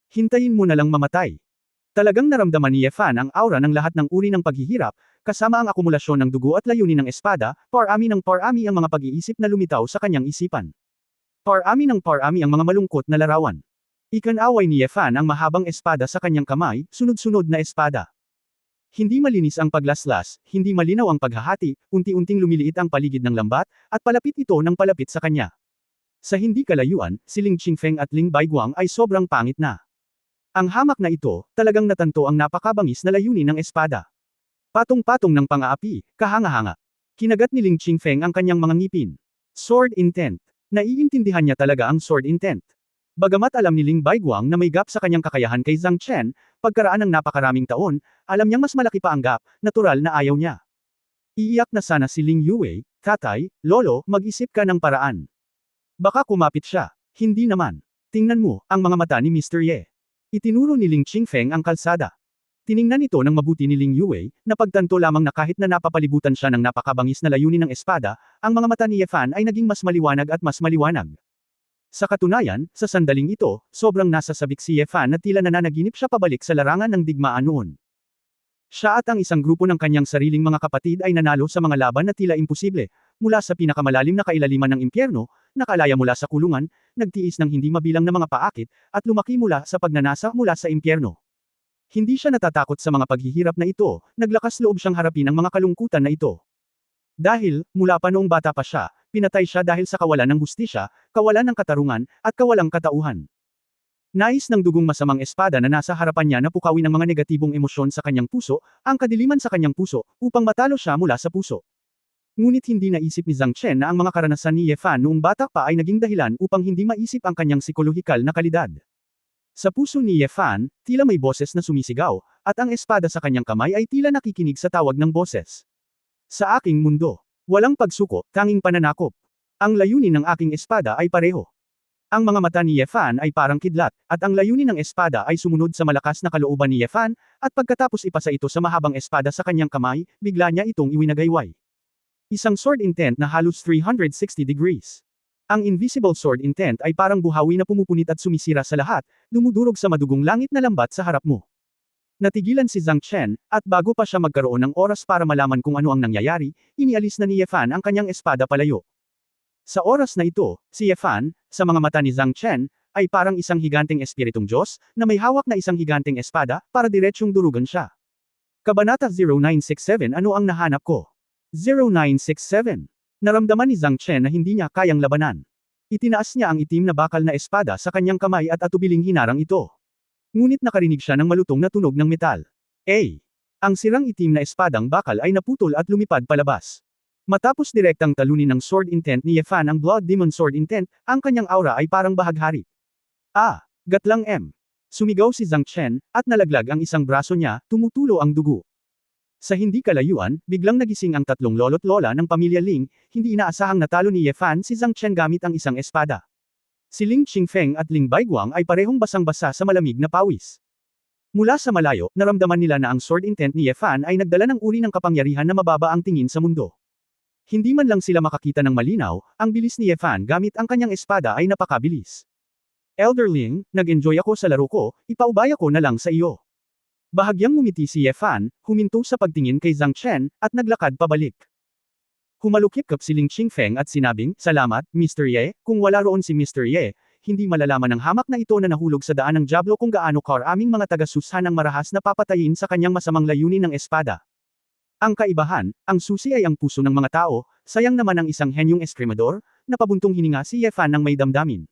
Hintayin mo na lang mamatay. Talagang naramdaman ni Yefan ang aura ng lahat ng uri ng paghihirap, kasama ang akumulasyon ng dugo at layunin ng espada, parami ng parami ang mga pag-iisip na lumitaw sa kanyang isipan. Parami ng parami ang mga malungkot na larawan. Ikanaway ni Yefan ang mahabang espada sa kanyang kamay, sunod-sunod na espada. Hindi malinis ang paglaslas, hindi malinaw ang paghahati, unti-unting lumiliit ang paligid ng lambat, at palapit ito ng palapit sa kanya. Sa hindi kalayuan, si Ling Qingfeng at Ling Baiguang ay sobrang pangit na. Ang hamak na ito, talagang natanto ang napakabangis na layunin ng espada. Patong-patong ng pang-aapi, kahanga-hanga. Kinagat ni Ling Qingfeng ang kanyang mga ngipin. Sword intent. Naiintindihan niya talaga ang sword intent. Bagamat alam ni Ling Baiguang na may gap sa kanyang kakayahan kay Zhang Chen, pagkaraan ng napakaraming taon, alam niyang mas malaki pa ang gap, natural na ayaw niya. Iiyak na sana si Ling Yue, tatay, lolo, mag-isip ka ng paraan. Baka kumapit siya. Hindi naman. Tingnan mo, ang mga mata ni Mr. Ye. Itinuro ni Ling Qingfeng ang kalsada. Tiningnan ito ng mabuti ni Ling Yue, napagtanto lamang na kahit na napapalibutan siya ng napakabangis na layunin ng espada, ang mga mata ni Yefan ay naging mas maliwanag at mas maliwanag. Sa katunayan, sa sandaling ito, sobrang nasa sabik si Yefan na tila nananaginip siya pabalik sa larangan ng digmaan noon. Siya at ang isang grupo ng kanyang sariling mga kapatid ay nanalo sa mga laban na tila imposible, mula sa pinakamalalim na kailaliman ng impyerno, nakalaya mula sa kulungan, nagtiis ng hindi mabilang na mga paakit, at lumaki mula sa pagnanasa mula sa impyerno. Hindi siya natatakot sa mga paghihirap na ito, naglakas loob siyang harapin ang mga kalungkutan na ito. Dahil, mula pa noong bata pa siya, pinatay siya dahil sa kawalan ng hustisya, kawalan ng katarungan, at kawalang katauhan. Nais ng dugong masamang espada na nasa harapan niya na pukawin ang mga negatibong emosyon sa kanyang puso, ang kadiliman sa kanyang puso, upang matalo siya mula sa puso. Ngunit hindi naisip ni Zhang Chen na ang mga karanasan ni Ye Fan noong bata pa ay naging dahilan upang hindi maisip ang kanyang psikolohikal na kalidad. Sa puso ni Ye Fan, tila may boses na sumisigaw, at ang espada sa kanyang kamay ay tila nakikinig sa tawag ng boses. Sa aking mundo, walang pagsuko, tanging pananakop. Ang layunin ng aking espada ay pareho. Ang mga mata ni Ye Fan ay parang kidlat, at ang layunin ng espada ay sumunod sa malakas na kalooban ni Ye Fan, at pagkatapos ipasa ito sa mahabang espada sa kanyang kamay, bigla niya itong iwinagayway. Isang sword intent na halos 360 degrees. Ang invisible sword intent ay parang buhawi na pumupunit at sumisira sa lahat, dumudurog sa madugong langit na lambat sa harap mo. Natigilan si Zhang Chen, at bago pa siya magkaroon ng oras para malaman kung ano ang nangyayari, inialis na ni Ye Fan ang kanyang espada palayo. Sa oras na ito, si Ye Fan, sa mga mata ni Zhang Chen, ay parang isang higanteng espiritong Diyos, na may hawak na isang higanteng espada, para diretsyong durugan siya. Kabanata 0967 Ano ang nahanap ko? 0967. Naramdaman ni Zhang Chen na hindi niya kayang labanan. Itinaas niya ang itim na bakal na espada sa kanyang kamay at atubiling hinarang ito. Ngunit nakarinig siya ng malutong na tunog ng metal. Ang sirang itim na espadang bakal ay naputol at lumipad palabas. Matapos direktang talunin ng sword intent ni Ye Fan ang Blood Demon Sword Intent, ang kanyang aura ay parang bahaghari. Gatlang M. Sumigaw si Zhang Chen, at nalaglag ang isang braso niya, tumutulo ang dugo. Sa hindi kalayuan, biglang nagising ang tatlong lolo't lola ng pamilya Ling, hindi inaasahang natalo ni Ye Fan si Zhang Chen gamit ang isang espada. Si Ling Qingfeng at Ling Baiguang ay parehong basang-basa sa malamig na pawis. Mula sa malayo, naramdaman nila na ang sword intent ni Ye Fan ay nagdala ng uri ng kapangyarihan na mababa ang tingin sa mundo. Hindi man lang sila makakita ng malinaw, ang bilis ni Ye Fan gamit ang kanyang espada ay napakabilis. Elder Ling, nag-enjoy ako sa laro ko, ipaubaya ko na lang sa iyo. Bahagyang ngumiti si Ye Fan, huminto sa pagtingin kay Zhang Chen, at naglakad pabalik. Humalukip-kap si Ling Qingfeng at sinabing, "Salamat, Mr. Ye, kung wala roon si Mr. Ye, hindi malalaman ng hamak na ito na nahulog sa daan ng Diablo kung gaano aming mga taga-susan ang marahas na papatayin sa kanyang masamang layunin ng espada." Ang kaibahan, ang susi ay ang puso ng mga tao, sayang naman ang isang henyong eskrimador, napabuntong hininga si Ye Fan ng may damdamin.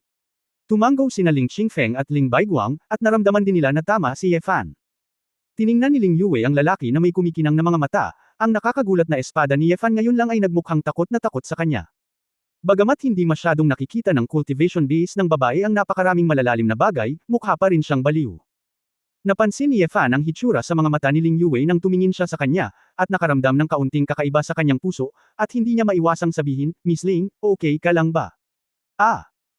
Tumanggaw sina Ling Qingfeng at Ling Baiguang, at naramdaman din nila na tama si Ye Fan. Tiningnan ni Ling Yue ang lalaki na may kumikinang na mga mata, ang nakakagulat na espada ni Ye Fan ngayon lang ay nagmukhang takot na takot sa kanya. Bagamat hindi masyadong nakikita ng cultivation base ng babae ang napakaraming malalalim na bagay, mukha pa rin siyang baliw. Napansin ni Ye Fan ang hitsura sa mga mata ni Ling Yue nang tumingin siya sa kanya, at nakaramdam ng kaunting kakaiba sa kanyang puso, at hindi niya maiwasang sabihin, "Miss Ling, okay ka lang ba?"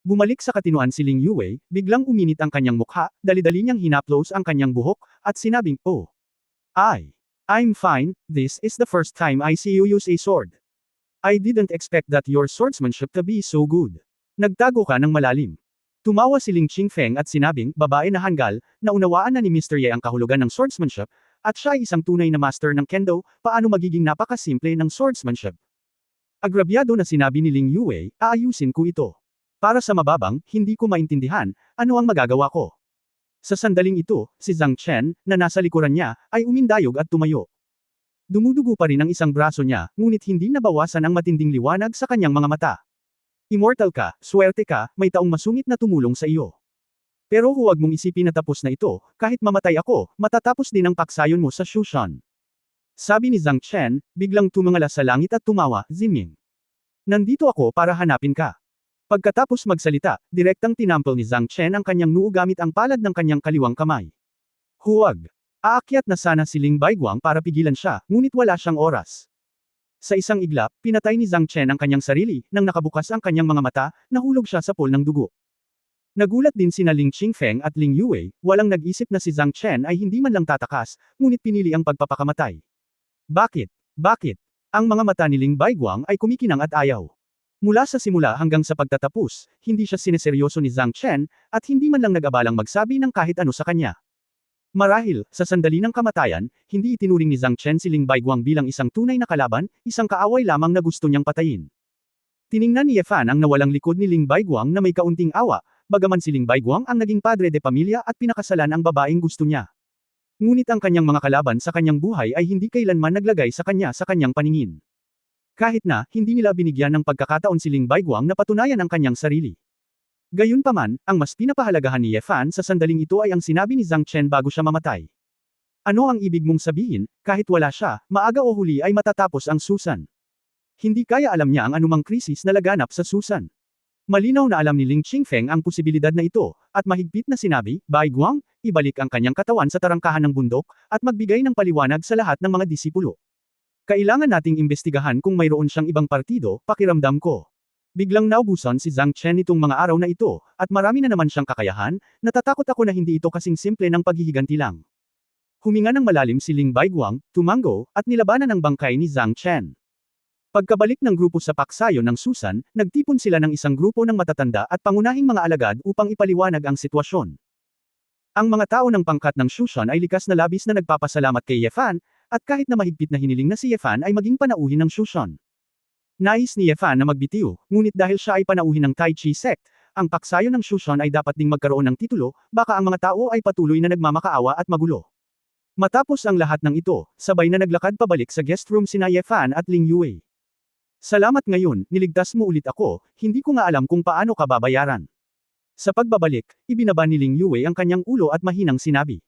Bumalik sa katinuan si Ling Yue, biglang uminit ang kanyang mukha, dali-dali niyang hinaplos ang kanyang buhok, at sinabing, "Oh. I'm fine, this is the first time I see you use a sword. I didn't expect that your swordsmanship to be so good." Nagtago ka ng malalim. Tumawa si Ling Qingfeng at sinabing, "Babae na hanggal, naunawaan na ni Mr. Ye ang kahulugan ng swordsmanship, at siya ay isang tunay na master ng kendo, paano magiging napakasimple ng swordsmanship?" Agrabyado na sinabi ni Ling Yue, "Aayusin ko ito. Para sa mababang, hindi ko maintindihan, ano ang magagawa ko?" Sa sandaling ito, si Zhang Chen, na nasa likuran niya, ay umindayog at tumayo. Dumudugo pa rin ang isang braso niya, ngunit hindi nabawasan ang matinding liwanag sa kanyang mga mata. "Immortal ka, swerte ka, may taong masungit na tumulong sa iyo. Pero huwag mong isipin na tapos na ito, kahit mamatay ako, matatapos din ang paksayon mo sa Shushan." Sabi ni Zhang Chen, biglang tumingala sa langit at tumawa, "Ziming. Nandito ako para hanapin ka." Pagkatapos magsalita, direktang tinampol ni Zhang Chen ang kanyang noo gamit ang palad ng kanyang kaliwang kamay. Huwag. Aakyat na sana si Ling Baiguang para pigilan siya, ngunit wala siyang oras. Sa isang iglap, pinatay ni Zhang Chen ang kanyang sarili, nang nakabukas ang kanyang mga mata, nahulog siya sa pool ng dugo. Nagulat din sina Ling Qingfeng at Ling Yue, walang nag-isip na si Zhang Chen ay hindi man lang tatakas, ngunit pinili ang pagpapakamatay. Bakit? Ang mga mata ni Ling Baiguang ay kumikinang at ayaw. Mula sa simula hanggang sa pagtatapos, hindi siya sineseryoso ni Zhang Chen, at hindi man lang nag-abalang magsabi ng kahit ano sa kanya. Marahil, sa sandali ng kamatayan, hindi itinuring ni Zhang Chen si Ling Baiguang bilang isang tunay na kalaban, isang kaaway lamang na gusto niyang patayin. Tiningnan ni Ye Fan ang nawalang likod ni Ling Baiguang na may kaunting awa, bagaman si Ling Baiguang ang naging padre de pamilya at pinakasalan ang babaeng gusto niya. Ngunit ang kanyang mga kalaban sa kanyang buhay ay hindi kailanman naglagay sa kanyang paningin. Kahit na, hindi nila binigyan ng pagkakataon si Ling Baiguang na patunayan ang kanyang sarili. Gayunpaman, ang mas pinapahalagahan ni Ye Fan sa sandaling ito ay ang sinabi ni Zhang Chen bago siya mamatay. "Ano ang ibig mong sabihin, kahit wala siya, maaga o huli ay matatapos ang susan?" Hindi kaya alam niya ang anumang krisis na laganap sa Susan. Malinaw na alam ni Ling Qingfeng ang posibilidad na ito, at mahigpit na sinabi, Bai Guang, ibalik ang kanyang katawan sa tarangkahan ng bundok, at magbigay ng paliwanag sa lahat ng mga disipulo. Kailangan nating imbestigahan kung mayroon siyang ibang partido, pakiramdam ko. Biglang naubusan si Zhang Chen itong mga araw na ito, at marami na naman siyang kakayahan, natatakot ako na hindi ito kasing simple ng paghihiganti lang. Huminga ng malalim si Ling Baiguang, tumango, at nilabanan ang bangkay ni Zhang Chen. Pagkabalik ng grupo sa paksayo ng Susan, nagtipon sila ng isang grupo ng matatanda at pangunahing mga alagad upang ipaliwanag ang sitwasyon. Ang mga tao ng pangkat ng Shushan ay likas na labis na nagpapasalamat kay Ye Fan, at kahit na mahigpit na hiniling na si Ye Fan ay maging panauhin ng Shushan. Nais ni Ye Fan na magbitiw, ngunit dahil siya ay panauhin ng Tai Chi sect, ang paksayo ng Shushan ay dapat ding magkaroon ng titulo, baka ang mga tao ay patuloy na nagmamakaawa at magulo. Matapos ang lahat ng ito, sabay na naglakad pabalik sa guest room sina Ye Fan at Ling Yue. Salamat ngayon, niligtas mo ulit ako, hindi ko nga alam kung paano ka babayaran. Sa pagbabalik, ibinaba ni Ling Yue ang kanyang ulo at mahinang sinabi.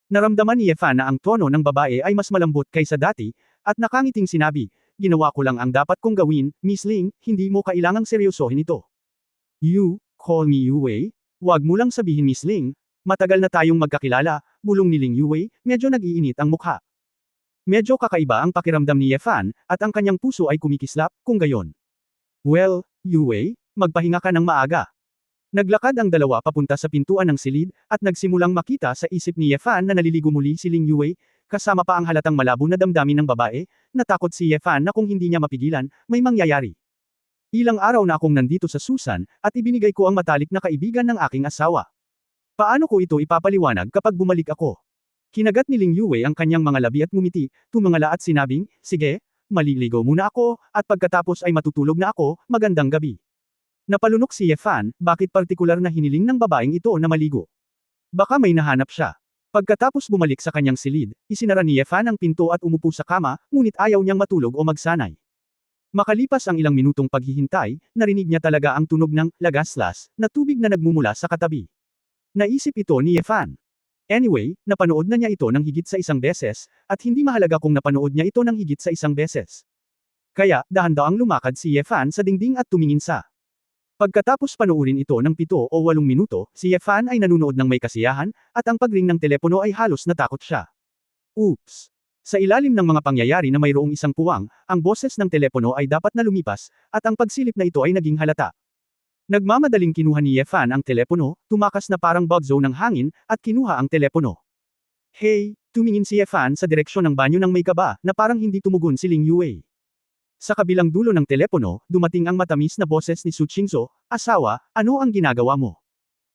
Naramdaman ni Ye Fan na ang tono ng babae ay mas malambot kaysa dati, at nakangiting sinabi, ginawa ko lang ang dapat kong gawin, Miss Ling, hindi mo kailangang seryosohin ito. You, call me Yue? Wag mo lang sabihin Miss Ling, matagal na tayong magkakilala, bulong ni Ling Yue, medyo nag-iinit ang mukha. Medyo kakaiba ang pakiramdam ni Ye Fan, at ang kanyang puso ay kumikislap, kung gayon. Well, Yue, magpahinga ka ng maaga. Naglakad ang dalawa papunta sa pintuan ng silid, at nagsimulang makita sa isip ni Ye Fan na naliligo muli si Ling Yue, kasama pa ang halatang malabo na damdamin ng babae, natakot si Ye Fan na kung hindi niya mapigilan, may mangyayari. Ilang araw na akong nandito sa Susan, at ibinigay ko ang matalik na kaibigan ng aking asawa. Paano ko ito ipapaliwanag kapag bumalik ako? Kinagat ni Ling Yue ang kanyang mga labi at ngumiti, tumangala at sinabing, sige, maliligo muna ako, at pagkatapos ay matutulog na ako, magandang gabi. Napalunok si Ye Fan, bakit partikular na hiniling ng babaeng ito na maligo? Baka may nahanap siya. Pagkatapos bumalik sa kanyang silid, isinara ni Ye Fan ang pinto at umupo sa kama, ngunit ayaw niyang matulog o magsanay. Makalipas ang ilang minutong paghihintay, narinig niya talaga ang tunog ng lagaslas na tubig na nagmumula sa katabi. Naisip ito ni Ye Fan. Anyway, napanood na niya ito ng higit sa isang beses, at hindi mahalaga kung napanood niya ito ng higit sa isang beses. Kaya, dahan-daang lumakad si Ye Fan sa dingding at tumingin sa. Pagkatapos panoorin ito ng 7 o 8 minuto, si Ye Fan ay nanunood ng may kasiyahan, at ang pagring ng telepono ay halos natakot siya. Oops! Sa ilalim ng mga pangyayari na mayroong isang puwang, ang boses ng telepono ay dapat na lumipas, at ang pagsilip na ito ay naging halata. Nagmamadaling kinuha ni Ye Fan ang telepono, tumakas na parang bug zone ng hangin, at kinuha ang telepono. Hey, tumingin si Ye Fan sa direksyon ng banyo ng may kaba, na parang hindi tumugon si Ling Yue. Sa kabilang dulo ng telepono, dumating ang matamis na boses ni Su Qingzhou, asawa, ano ang ginagawa mo?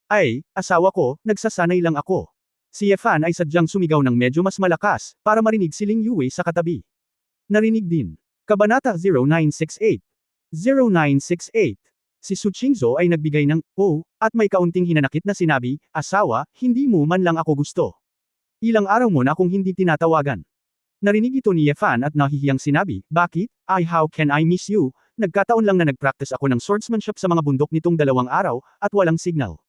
Ay, asawa ko, nagsasanay lang ako. Si Ye Fan ay sadyang sumigaw ng medyo mas malakas, para marinig si Ling Yue sa katabi. Narinig din. Kabanata 0968. 0968. Si Su Qingzhou ay nagbigay ng, oh, at may kaunting hinanakit na sinabi, asawa, hindi mo man lang ako gusto. Ilang araw mo na akong hindi tinatawagan. Narinig ito ni Ye Fan at nahihiyang sinabi, bakit? Ay how can I miss you? Nagkataon lang na nagpractice ako ng swordsmanship sa mga bundok nitong 2 araw, at walang signal.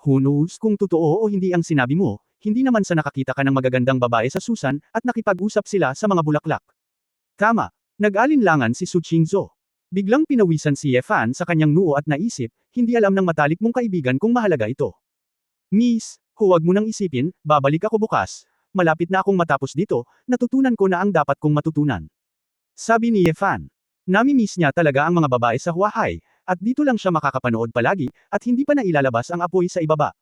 Who knows kung totoo o hindi ang sinabi mo, hindi naman sa nakakita ka ng magagandang babae sa Susan, at nakipag-usap sila sa mga bulaklak. Tama. Nag-alinlangan si Su Qingzhou. Biglang pinawisan si Ye Fan sa kanyang noo at naisip, hindi alam ng matalik mong kaibigan kung mahalaga ito. Miss, huwag mo nang isipin, babalik ako bukas. Malapit na akong matapos dito, natutunan ko na ang dapat kong matutunan. Sabi ni Ye Fan. Nami-miss niya talaga ang mga babae sa Huahay, at dito lang siya makakapanood palagi, at hindi pa na ilalabas ang apoy sa ibaba.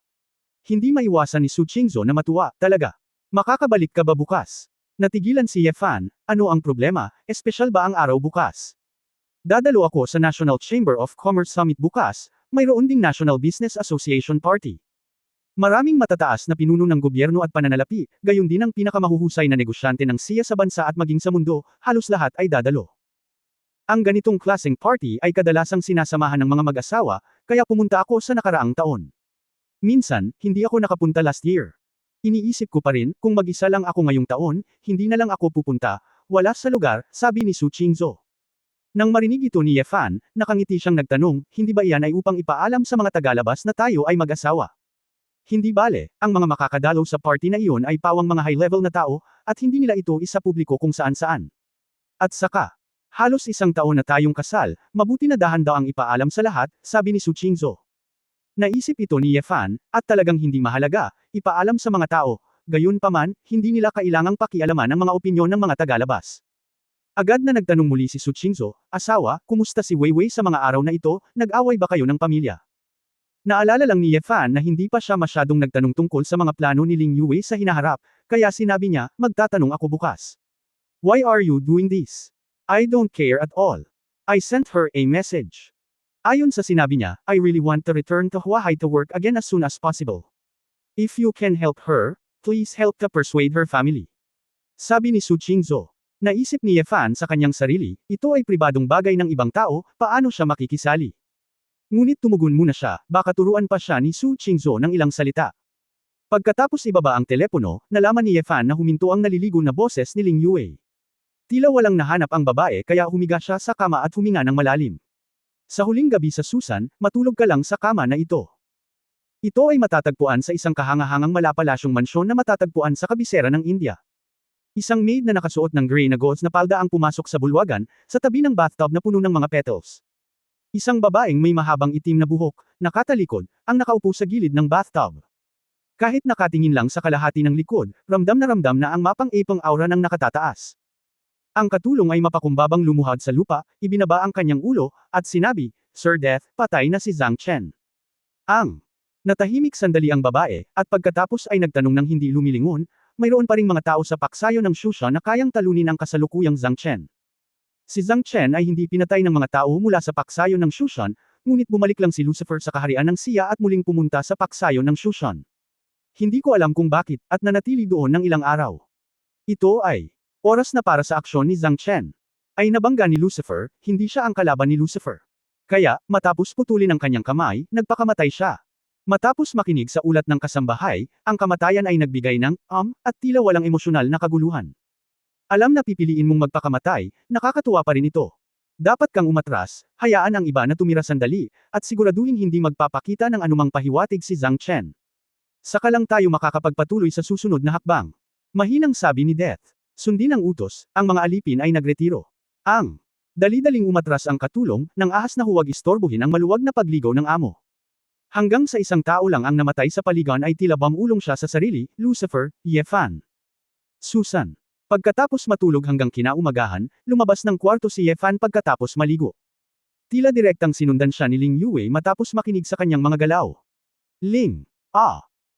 Hindi maiwasan ni Su Qingzhou na matuwa, talaga. Makakabalik ka ba bukas? Natigilan si Ye Fan, ano ang problema, espesyal ba ang araw bukas? Dadalo ako sa National Chamber of Commerce Summit bukas, mayroon ding National Business Association Party. Maraming matataas na pinuno ng gobyerno at pananalapi, gayon din ang pinakamahuhusay na negosyante ng siya sa bansa at maging sa mundo, halos lahat ay dadalo. Ang ganitong klaseng party ay kadalasang sinasamahan ng mga mag-asawa, kaya pumunta ako sa nakaraang taon. Minsan, hindi ako nakapunta last year. Iniisip ko pa rin, kung mag-isa lang ako ngayong taon, hindi na lang ako pupunta, wala sa lugar, sabi ni Su Qingzhou. Nang marinig ito ni Ye Fan, nakangiti siyang nagtanong, hindi ba iyan ay upang ipaalam sa mga tagalabas na tayo ay mag-asawa? Hindi bale, ang mga makakadalaw sa party na iyon ay pawang mga high-level na tao, at hindi nila ito isa publiko kung saan-saan. At saka, Halos isang taon na tayong kasal, mabuti na dahan daw ang ipaalam sa lahat, sabi ni Su Qingzhou. Naisip ito ni Ye Fan, at talagang hindi mahalaga, ipaalam sa mga tao, gayunpaman, hindi nila kailangang pakialaman ang mga opinyon ng mga tagalabas. Agad na nagtanong muli si Su Qingzhou, asawa, kumusta si Weiwei sa mga araw na ito, nag-away ba kayo ng pamilya? Naalala lang ni Ye Fan na hindi pa siya masyadong nagtanong tungkol sa mga plano ni Ling Yue sa hinaharap, kaya sinabi niya, magtatanong ako bukas. Why are you doing this? I don't care at all. I sent her a message. Ayon sa sinabi niya, I really want to return to Huahai to work again as soon as possible. If you can help her, please help to persuade her family. Sabi ni Su Qingzhou. Naisip ni Ye Fan sa kanyang sarili, ito ay pribadong bagay ng ibang tao, paano siya makikisali? Ngunit tumugon muna siya, baka turuan pa siya ni Su Qingzhou ng ilang salita. Pagkatapos ibaba ang telepono, nalaman ni Ye Fan na huminto ang naliligo na boses ni Ling Yue. Tila walang nahanap ang babae kaya humiga siya sa kama at huminga ng malalim. Sa huling gabi sa Susan, matulog ka lang sa kama na ito. Ito ay matatagpuan sa isang kahangahangang malapalasyong mansyon na matatagpuan sa kabisera ng India. Isang maid na nakasuot ng gray na gauze na palda ang pumasok sa bulwagan, sa tabi ng bathtub na puno ng mga petals. Isang babaeng may mahabang itim na buhok, nakatalikod, ang nakaupo sa gilid ng bathtub. Kahit nakatingin lang sa kalahati ng likod, ramdam na ang mapang-ipang aura ng nakatataas. Ang katulong ay mapakumbabang lumuhad sa lupa, ibinaba ang kanyang ulo, at sinabi, Sir Death, patay na si Zhang Chen. Natahimik sandali ang babae, at pagkatapos ay nagtanong ng hindi lumilingon, mayroon pa ring mga tao sa paksayo ng Shusha na kayang talunin ang kasalukuyang Zhang Chen. Si Zhang Chen ay hindi pinatay ng mga tao mula sa paksayo ng Shushan, ngunit bumalik lang si Lucifer sa kaharian ng Sia at muling pumunta sa paksayo ng Shushan. Hindi ko alam kung bakit, at nanatili doon ng ilang araw. Ito ay oras na para sa aksyon ni Zhang Chen. Ay nabangga ni Lucifer, hindi siya ang kalaban ni Lucifer. Kaya, matapos putulin ang kanyang kamay, nagpakamatay siya. Matapos makinig sa ulat ng kasambahay, ang kamatayan ay nagbigay ng, at tila walang emosyonal na kaguluhan. Alam na pipiliin mong magpakamatay, nakakatuwa pa rin ito. Dapat kang umatras, hayaan ang iba na tumira sandali, at siguraduhin hindi magpapakita ng anumang pahiwatig si Zhang Chen. Saka lang tayo makakapagpatuloy sa susunod na hakbang. Mahinang sabi ni Death. Sundin ang utos, ang mga alipin ay nagretiro. Dali-daling umatras ang katulong, nang ahas na huwag istorbohin ang maluwag na pagligaw ng amo. Hanggang sa isang tao lang ang namatay sa paligan ay tila bamulong siya sa sarili, Lucifer, Ye Fan. Susan. Pagkatapos matulog hanggang kinaumagahan, lumabas ng kwarto si Ye Fan pagkatapos maligo. Tila direktang sinundan siya ni Ling Yue matapos makinig sa kanyang mga galaw. Ling.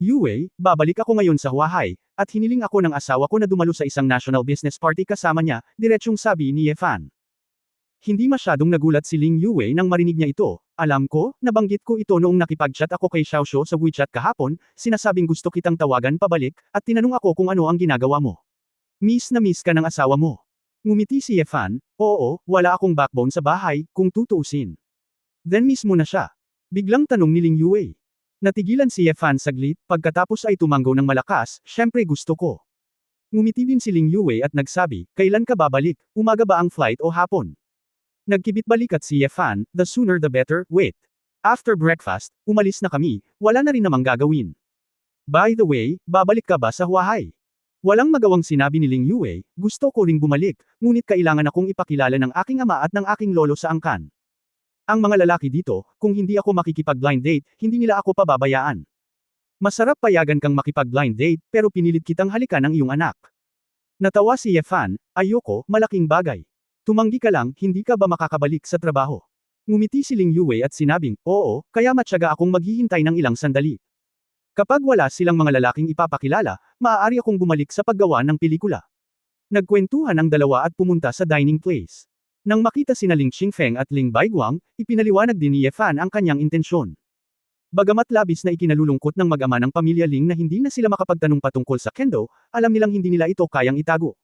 Yue, babalik ako ngayon sa Huahai, at hiniling ako ng asawa ko na dumalo sa isang national business party kasama niya, diretsyong sabi ni Ye Fan. Hindi masyadong nagulat si Ling Yue nang marinig niya ito. Alam ko, nabanggit ko ito noong nakipag-chat ako kay Xiaoshuo sa WeChat kahapon, sinasabing gusto kitang tawagan pabalik, at tinanong ako kung ano ang ginagawa mo. Miss na miss ka ng asawa mo. Ngumiti si Ye Fan, oo, wala akong backbone sa bahay, kung tutuusin. Then miss mo na siya. Biglang tanong ni Ling Yue. Natigilan si Ye Fan saglit, pagkatapos ay tumanggaw ng malakas, syempre gusto ko. Ngumiti din si Ling Yue at nagsabi, kailan ka babalik, umaga ba ang flight o hapon? Nagkibit-balikat si Ye Fan, the sooner the better, wait. After breakfast, umalis na kami, wala na rin namang gagawin. By the way, babalik ka ba sa Huahai? Walang magawang sinabi ni Ling Yue, gusto ko ring bumalik, ngunit kailangan akong ipakilala ng aking ama at ng aking lolo sa angkan. Ang mga lalaki dito, kung hindi ako makikipag-blind date, hindi nila ako pababayaan. Masarap payagan kang makipag-blind date, pero pinilit kitang halikan ng iyong anak. Natawa si Ye Fan, ayoko, malaking bagay. Tumanggi ka lang, hindi ka ba makakabalik sa trabaho? Ngumiti si Ling Yue at sinabing, oo, kaya matyaga akong maghihintay ng ilang sandali. Kapag wala silang mga lalaking ipapakilala, maaari akong bumalik sa paggawa ng pelikula. Nagkwentuhan ang dalawa at pumunta sa dining place. Nang makita sina Ling Qingfeng at Ling Baiguang, ipinaliwanag din ni Ye Fan ang kanyang intensyon. Bagamat labis na ikinalulungkot ng mag-ama ng pamilya Ling na hindi na sila makapagtanong patungkol sa kendo, alam nilang hindi nila ito kayang itago.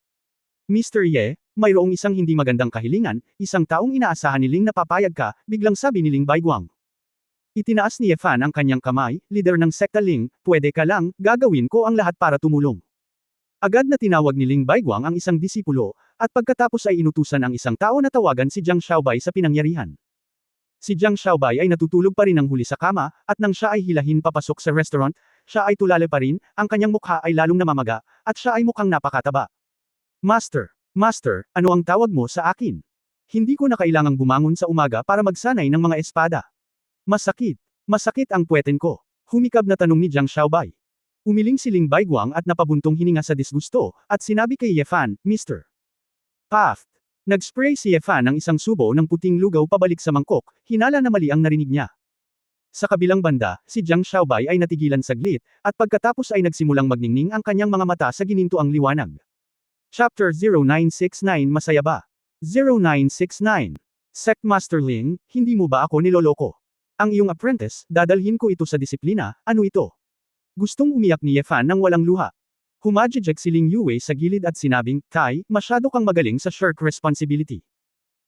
Mr. Ye, mayroong isang hindi magandang kahilingan, isang taong inaasahan ni Ling na papayag ka, biglang sabi ni Ling Baiguang. Itinaas ni Ye Fan ang kanyang kamay, leader ng sekta Ling, pwede ka lang, gagawin ko ang lahat para tumulong. Agad na tinawag ni Ling Baiguang ang isang disipulo, at pagkatapos ay inutusan ang isang tao na tawagan si Jiang Xiaobai sa pinangyarihan. Si Jiang Xiaobai ay natutulog pa rin ng huli sa kama, at nang siya ay hilahin papasok sa restaurant, siya ay tulala pa rin, ang kanyang mukha ay lalong namamaga, at siya ay mukhang napakataba. Master, ano ang tawag mo sa akin? Hindi ko na kailangang bumangon sa umaga para magsanay ng mga espada. Masakit. Masakit ang puweten ko. Humikab na tanong ni Jiang Xiaobai. Umiling si Ling Baiguang at napabuntong hininga sa disgusto, at sinabi kay Ye Fan, Mr. Paft. Nag-spray si Ye Fan ng isang subo ng puting lugaw pabalik sa mangkok, hinala na mali ang narinig niya. Sa kabilang banda, si Jiang Xiaobai ay natigilan saglit, at pagkatapos ay nagsimulang magningning ang kanyang mga mata sa ginintoang liwanag. Chapter 0969 Masaya ba? 0969. Sectmaster Ling, hindi mo ba ako niloloko? Ang iyong apprentice, dadalhin ko ito sa disiplina, ano ito? Gustong umiyak ni Ye Fan nang walang luha. Humajijek si Ling Yue sa gilid at sinabing, Tai, masyado kang magaling sa shirk responsibility.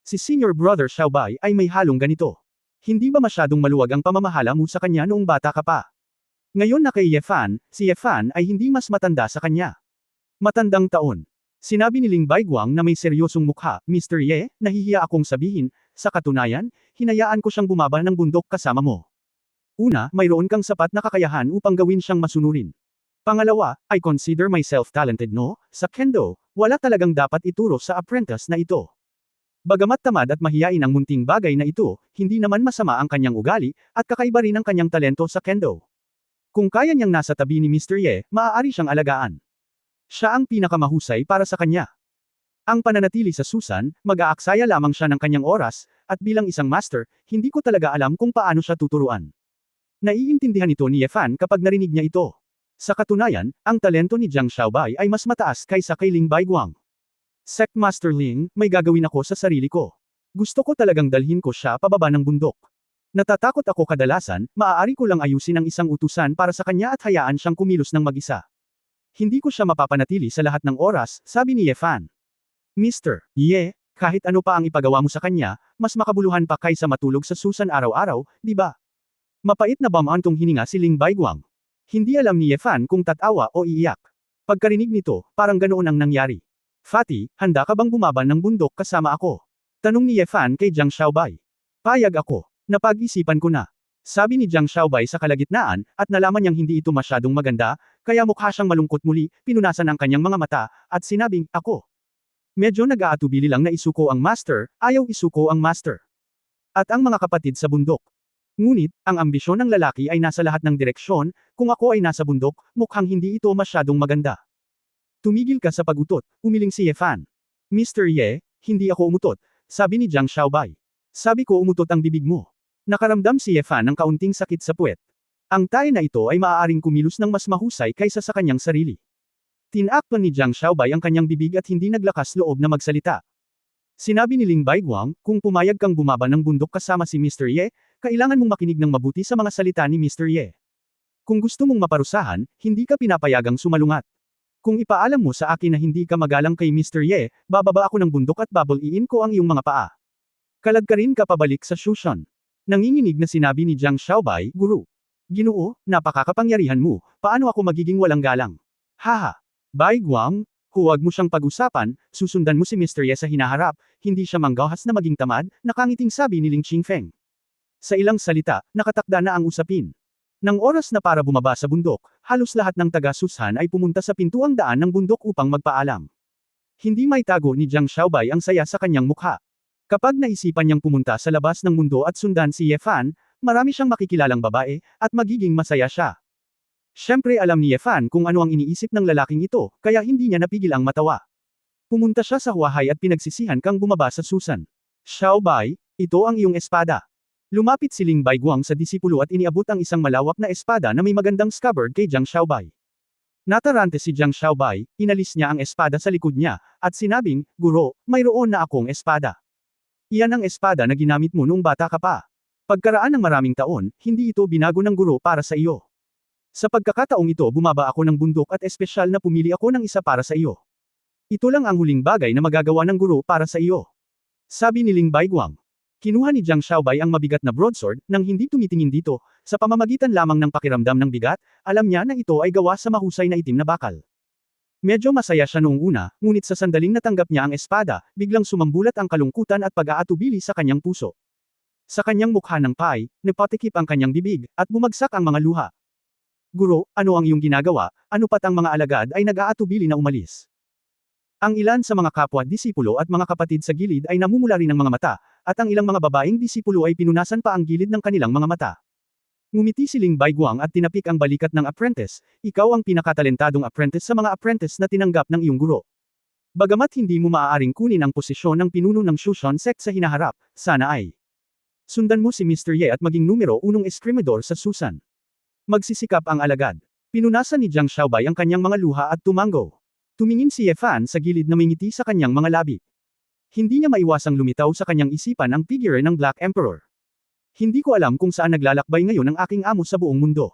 Si senior brother Xiaobai ay may halong ganito. Hindi ba masyadong maluwag ang pamamahala mo sa kanya noong bata ka pa? Ngayon na kay Ye Fan, si Ye Fan ay hindi mas matanda sa kanya. Matandang taon. Sinabi ni Ling Baiguang na may seryosong mukha, Mr. Ye, nahihiya akong sabihin, sa katunayan, hinayaan ko siyang bumaba ng bundok kasama mo. Una, mayroon kang sapat na kakayahan upang gawin siyang masunurin. Pangalawa, I consider myself talented no, sa kendo, wala talagang dapat ituro sa apprentice na ito. Bagamat tamad at mahiyain ang munting bagay na ito, hindi naman masama ang kanyang ugali, at kakaiba rin ang kanyang talento sa kendo. Kung kaya niyang nasa tabi ni Mr. Ye, maaari siyang alagaan. Siya ang pinakamahusay para sa kanya. Ang pananatili sa Susan, mag-aaksaya lamang siya ng kanyang oras, at bilang isang master, hindi ko talaga alam kung paano siya tuturuan. Naiintindihan ito ni Ye Fan kapag narinig niya ito. Sa katunayan, ang talento ni Jiang Xiaobai ay mas mataas kaysa kay Ling Baiguang. Sectmaster Ling, may gagawin ako sa sarili ko. Gusto ko talagang dalhin ko siya pababa ng bundok. Natatakot ako kadalasan, maaari ko lang ayusin ang isang utusan para sa kanya at hayaan siyang kumilos ng mag-isa. Hindi ko siya mapapanatili sa lahat ng oras, sabi ni Ye Fan. Mr. Ye, kahit ano pa ang ipagawa mo sa kanya, mas makabuluhan pa kaysa matulog sa Susan araw-araw, di ba? Mapait na bamantong hininga si Ling Baiguang. Hindi alam ni Ye Fan kung tatawa o iiyak. Pagkarinig nito, parang ganoon ang nangyari. Fatty, handa ka bang bumaban ng bundok kasama ako? Tanong ni Ye Fan kay Jiang Xiaobai. Payag ako. Napag-isipan ko na. Sabi ni Jiang Xiaobai sa kalagitnaan, at nalaman niyang hindi ito masyadong maganda, kaya mukha siyang malungkot muli, pinunasan ang kanyang mga mata, at sinabing, ako. Medyo nag-aatubili lang na isuko ang master, ayaw isuko ang master. At ang mga kapatid sa bundok. Ngunit, ang ambisyon ng lalaki ay nasa lahat ng direksyon, kung ako ay nasa bundok, mukhang hindi ito masyadong maganda. Tumigil ka sa pag-utot, umiling si Ye Fan. Mr. Ye, hindi ako umutot, sabi ni Jiang Xiaobai. Sabi ko umutot ang bibig mo. Nakaramdam si Ye Fan ng kaunting sakit sa puwet. Ang tae na ito ay maaaring kumilos ng mas mahusay kaysa sa kanyang sarili. Tinakpan ni Jiang Xiaobai ang kanyang bibig at hindi naglakas loob na magsalita. Sinabi ni Ling Baiguang, kung pumayag kang bumaba ng bundok kasama si Mr. Ye, kailangan mong makinig ng mabuti sa mga salita ni Mr. Ye. Kung gusto mong maparusahan, hindi ka pinapayagang sumalungat. Kung ipaalam mo sa akin na hindi ka magalang kay Mr. Ye, bababa ako ng bundok at babaliin ko ang iyong mga paa. Kalagkarin ka pabalik sa Shushan. Nanginginig na sinabi ni Jiang Xiaobai, Guru. Ginoo, napakakapangyarihan mo, paano ako magiging walang galang? Haha. Baiguang, huwag mo siyang pag-usapan, susundan mo si Mr. Ye sa hinaharap, hindi siya manggahas na maging tamad, nakangiting sabi ni Ling Qingfeng. Sa ilang salita, nakatakda na ang usapin. Nang oras na para bumaba sa bundok, halos lahat ng taga-Sushan ay pumunta sa pintuang daan ng bundok upang magpaalam. Hindi may tago ni Jiang Xiaobai ang saya sa kanyang mukha. Kapag naisipan niyang pumunta sa labas ng mundo at sundan si Ye Fan, marami siyang makikilalang babae, at magiging masaya siya. Siyempre alam ni Ye Fan kung ano ang iniisip ng lalaking ito, kaya hindi niya napigil ang matawa. Pumunta siya sa huwahay at pinagsisihan kang bumaba sa Susan. Xiaobai, ito ang iyong espada. Lumapit si Ling Baiguang sa disipulo at iniabot ang isang malawak na espada na may magandang scabbard kay Jiang Xiaobai. Natarante si Jiang Xiaobai, inalis niya ang espada sa likod niya, at sinabing, Guro, mayroon na akong espada. Iyan ang espada na ginamit mo noong bata ka pa. Pagkaraan ng maraming taon, hindi ito binago ng guro para sa iyo. Sa pagkakataong ito bumaba ako ng bundok at espesyal na pumili ako ng isa para sa iyo. Ito lang ang huling bagay na magagawa ng guro para sa iyo. Sabi ni Ling Baiguang. Kinuha ni Jiang Xiaobai ang mabigat na broadsword, nang hindi tumitingin dito, sa pamamagitan lamang ng pakiramdam ng bigat, alam niya na ito ay gawa sa mahusay na itim na bakal. Medyo masaya siya noong una, ngunit sa sandaling natanggap niya ang espada, biglang sumambulat ang kalungkutan at pag-aatubili sa kanyang puso. Sa kanyang mukha ng pay, napatikip ang kanyang bibig, at bumagsak ang mga luha. Guro, ano ang iyong ginagawa, ano pat ang mga alagad ay nag-aatubili na umalis. Ang ilan sa mga kapwa-disipulo at mga kapatid sa gilid ay namumula rin ng mga mata, at ang ilang mga babaeng disipulo ay pinunasan pa ang gilid ng kanilang mga mata. Ngumiti si Ling Baiguang at tinapik ang balikat ng apprentice, ikaw ang pinakatalentadong apprentice sa mga apprentice na tinanggap ng iyong guro. Bagamat hindi mo maaaring kunin ang posisyon ng pinuno ng Shushan sect sa hinaharap, sana ay sundan mo si Mr. Ye at maging numero 1 eskrimedor sa Susan. Magsisikap ang alagad. Pinunasan ni Jiang Xiaobai ang kanyang mga luha at tumango. Tumingin si Ye Fan sa gilid na may ngiti sa kanyang mga labi. Hindi niya maiwasang lumitaw sa kanyang isipan ang figure ng Black Emperor. Hindi ko alam kung saan naglalakbay ngayon ang aking amo sa buong mundo.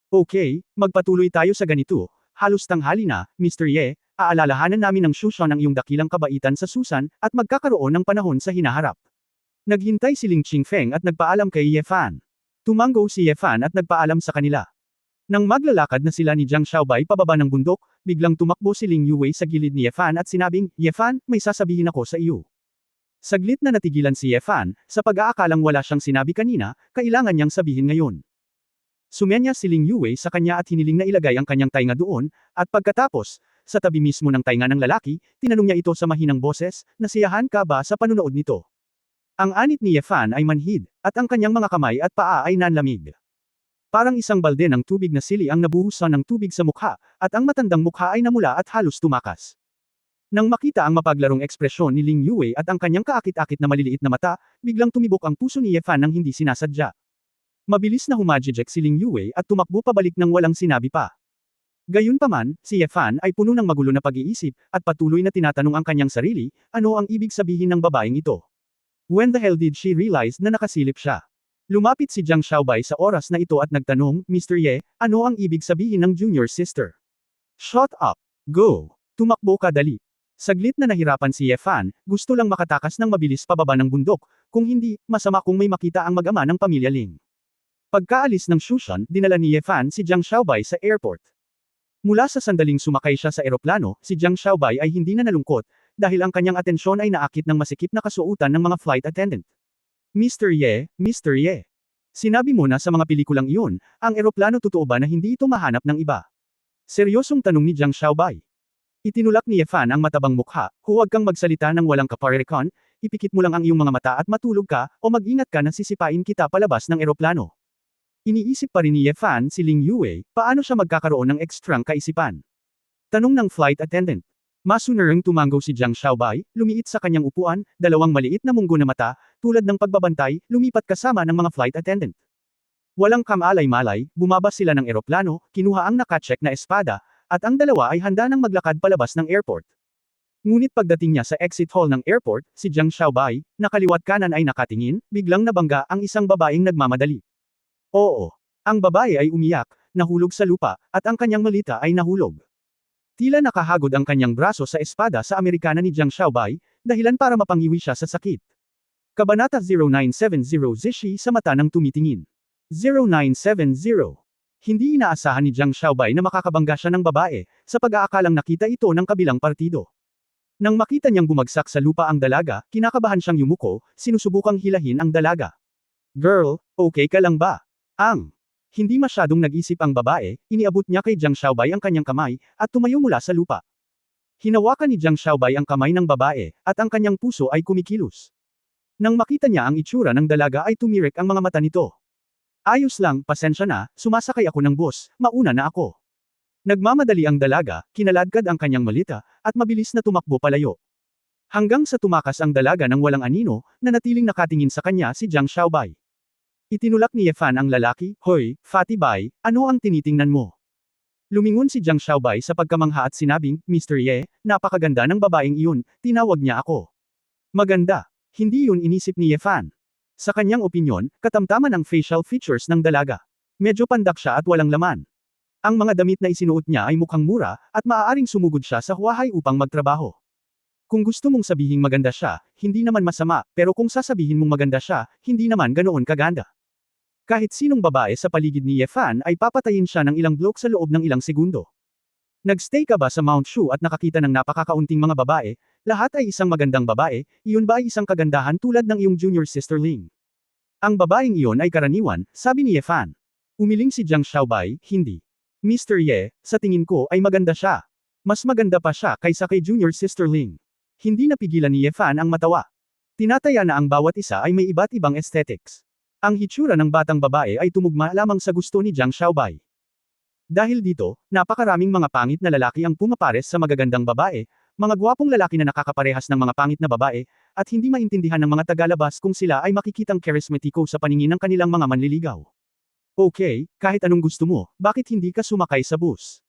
Okay, magpatuloy tayo sa ganito. Halos tanghali na, Mr. Ye, aalalahanan namin ng Shushan ang iyong dakilang kabaitan sa Susan, at magkakaroon ng panahon sa hinaharap. Naghintay si Ling Qingfeng at nagpaalam kay Ye Fan. Tumango si Ye Fan at nagpaalam sa kanila. Nang maglalakad na sila ni Jiang Xiaobai pababa ng bundok, biglang tumakbo si Ling Yuwei sa gilid ni Ye Fan at sinabing, Ye Fan, may sasabihin ako sa iyo. Saglit na natigilan si Ye Fan, sa pag-aakalang wala siyang sinabi kanina, kailangan niyang sabihin ngayon. Sumenya si Ling Yuwei sa kanya at hiniling na ilagay ang kanyang tainga doon, at pagkatapos, sa tabi mismo ng tainga ng lalaki, tinanong niya ito sa mahinang boses, nasiyahan ka ba sa panunood nito? Ang anit ni Ye Fan ay manhid, at ang kanyang mga kamay at paa ay nanlamig. Parang isang balde ng tubig na sili ang nabuhusan ng tubig sa mukha, at ang matandang mukha ay namula at halos tumakas. Nang makita ang mapaglarong ekspresyon ni Ling Yuwei at ang kanyang kaakit-akit na maliliit na mata, biglang tumibok ang puso ni Ye Fan nang hindi sinasadya. Mabilis na humajijek si Ling Yuwei at tumakbo pabalik nang walang sinabi pa. Gayunpaman, si Ye Fan ay puno ng magulo na pag-iisip, at patuloy na tinatanong ang kanyang sarili, ano ang ibig sabihin ng babaeng ito? When the hell did she realize na nakasilip siya? Lumapit si Jiang Xiaobai sa oras na ito at nagtanong, Mr. Ye, ano ang ibig sabihin ng junior sister? Shut up! Go! Tumakbo ka dali! Saglit na nahirapan si Ye Fan, gusto lang makatakas ng mabilis pababa ng bundok, kung hindi, masama kung may makita ang mag-ama ng pamilya Ling. Pagkaalis ng Shushan, dinala ni Ye Fan si Jiang Xiaobai sa airport. Mula sa sandaling sumakay siya sa eroplano, si Jiang Xiaobai ay hindi na nalungkot, dahil ang kanyang atensyon ay naakit ng masikip na kasuotan ng mga flight attendant. Mr. Ye, Mr. Ye. Sinabi mo na sa mga pelikulang iyon, ang eroplano totoo ba na hindi ito mahanap ng iba? Seryosong tanong ni Jiang Xiaobai. Itinulak ni Ye Fan ang matabang mukha, huwag kang magsalita ng walang kaparerekon, ipikit mo lang ang iyong mga mata at matulog ka, o mag-ingat ka na sisipain kita palabas ng eroplano. Iniisip pa rin ni Ye Fan si Ling Yuwei, paano siya magkakaroon ng ekstrang kaisipan? Tanong ng flight attendant. Masunarang tumango si Jiang Xiaobai, lumiit sa kanyang upuan, dalawang maliit na munggo na mata, tulad ng pagbabantay, lumipat kasama ng mga flight attendant. Walang kamalay-malay, bumaba sila ng eroplano, kinuha ang nakacheck na espada, at ang dalawa ay handa nang maglakad palabas ng airport. Ngunit pagdating niya sa exit hall ng airport, si Jiang Xiaobai, nakaliwat kanan ay nakatingin, biglang nabangga ang isang babaeng nagmamadali. Oo. Ang babae ay umiyak, nahulog sa lupa, at ang kanyang malita ay nahulog. Tila nakahagod ang kanyang braso sa espada sa Amerikana ni Jiang Xiaobai, dahilan para mapanghiwi siya sa sakit. Kabanata 0970 Zishi sa mata ng tumitingin. 0970. Hindi inaasahan ni Jiang Xiaobai na makakabangga siya ng babae, sa pag-aakalang nakita ito ng kabilang partido. Nang makita niyang bumagsak sa lupa ang dalaga, kinakabahan siyang yumuko, sinusubukang hilahin ang dalaga. Girl, okay ka lang ba? Hindi masyadong nag-isip ang babae, iniabot niya kay Jiang Xiaobai ang kanyang kamay, at tumayo mula sa lupa. Hinawakan ni Jiang Xiaobai ang kamay ng babae, at ang kanyang puso ay kumikilos. Nang makita niya ang itsura ng dalaga ay tumirik ang mga mata nito. Ayos lang, pasensya na, sumasakay ako ng bus, mauna na ako. Nagmamadali ang dalaga, kinaladkad ang kanyang malita, at mabilis na tumakbo palayo. Hanggang sa tumakas ang dalaga ng walang anino, nanatiling nakatingin sa kanya si Jiang Xiaobai. Itinulak ni Ye Fan ang lalaki, Hoy, Fatty Bai, ano ang tinitingnan mo? Lumingon si Jiang Xiaobai sa pagkamangha at sinabing, Mr. Ye, napakaganda ng babaeng iyon, tinawag niya ako. Maganda. Hindi yun inisip ni Ye Fan. Sa kanyang opinyon, katamtaman ang facial features ng dalaga. Medyo pandak siya at walang laman. Ang mga damit na isinuot niya ay mukhang mura, at maaaring sumugod siya sa Huawei upang magtrabaho. Kung gusto mong sabihing maganda siya, hindi naman masama, pero kung sasabihin mong maganda siya, hindi naman ganoon kaganda. Kahit sinong babae sa paligid ni Ye Fan ay papatayin siya ng ilang bloke sa loob ng ilang segundo. Nagstay ka ba sa Mount Shu at nakakita ng napakakaunting mga babae, lahat ay isang magandang babae, iyon ba ay isang kagandahan tulad ng iyong junior sister Ling? Ang babaeng iyon ay karaniwan, sabi ni Ye Fan. Umiling si Jiang Xiaobai, hindi. Mr. Ye, sa tingin ko ay maganda siya. Mas maganda pa siya kaysa kay junior sister Ling. Hindi napigilan ni Yefan ang matawa. Tinataya na ang bawat isa ay may iba't ibang aesthetics. Ang hitsura ng batang babae ay tumugma lamang sa gusto ni Jiang Xiaobai. Dahil dito, napakaraming mga pangit na lalaki ang pumapares sa magagandang babae, mga gwapong lalaki na nakakaparehas ng mga pangit na babae, at hindi maintindihan ng mga tagalabas kung sila ay makikitang charismatiko sa paningin ng kanilang mga manliligaw. Okay, kahit anong gusto mo, bakit hindi ka sumakay sa bus?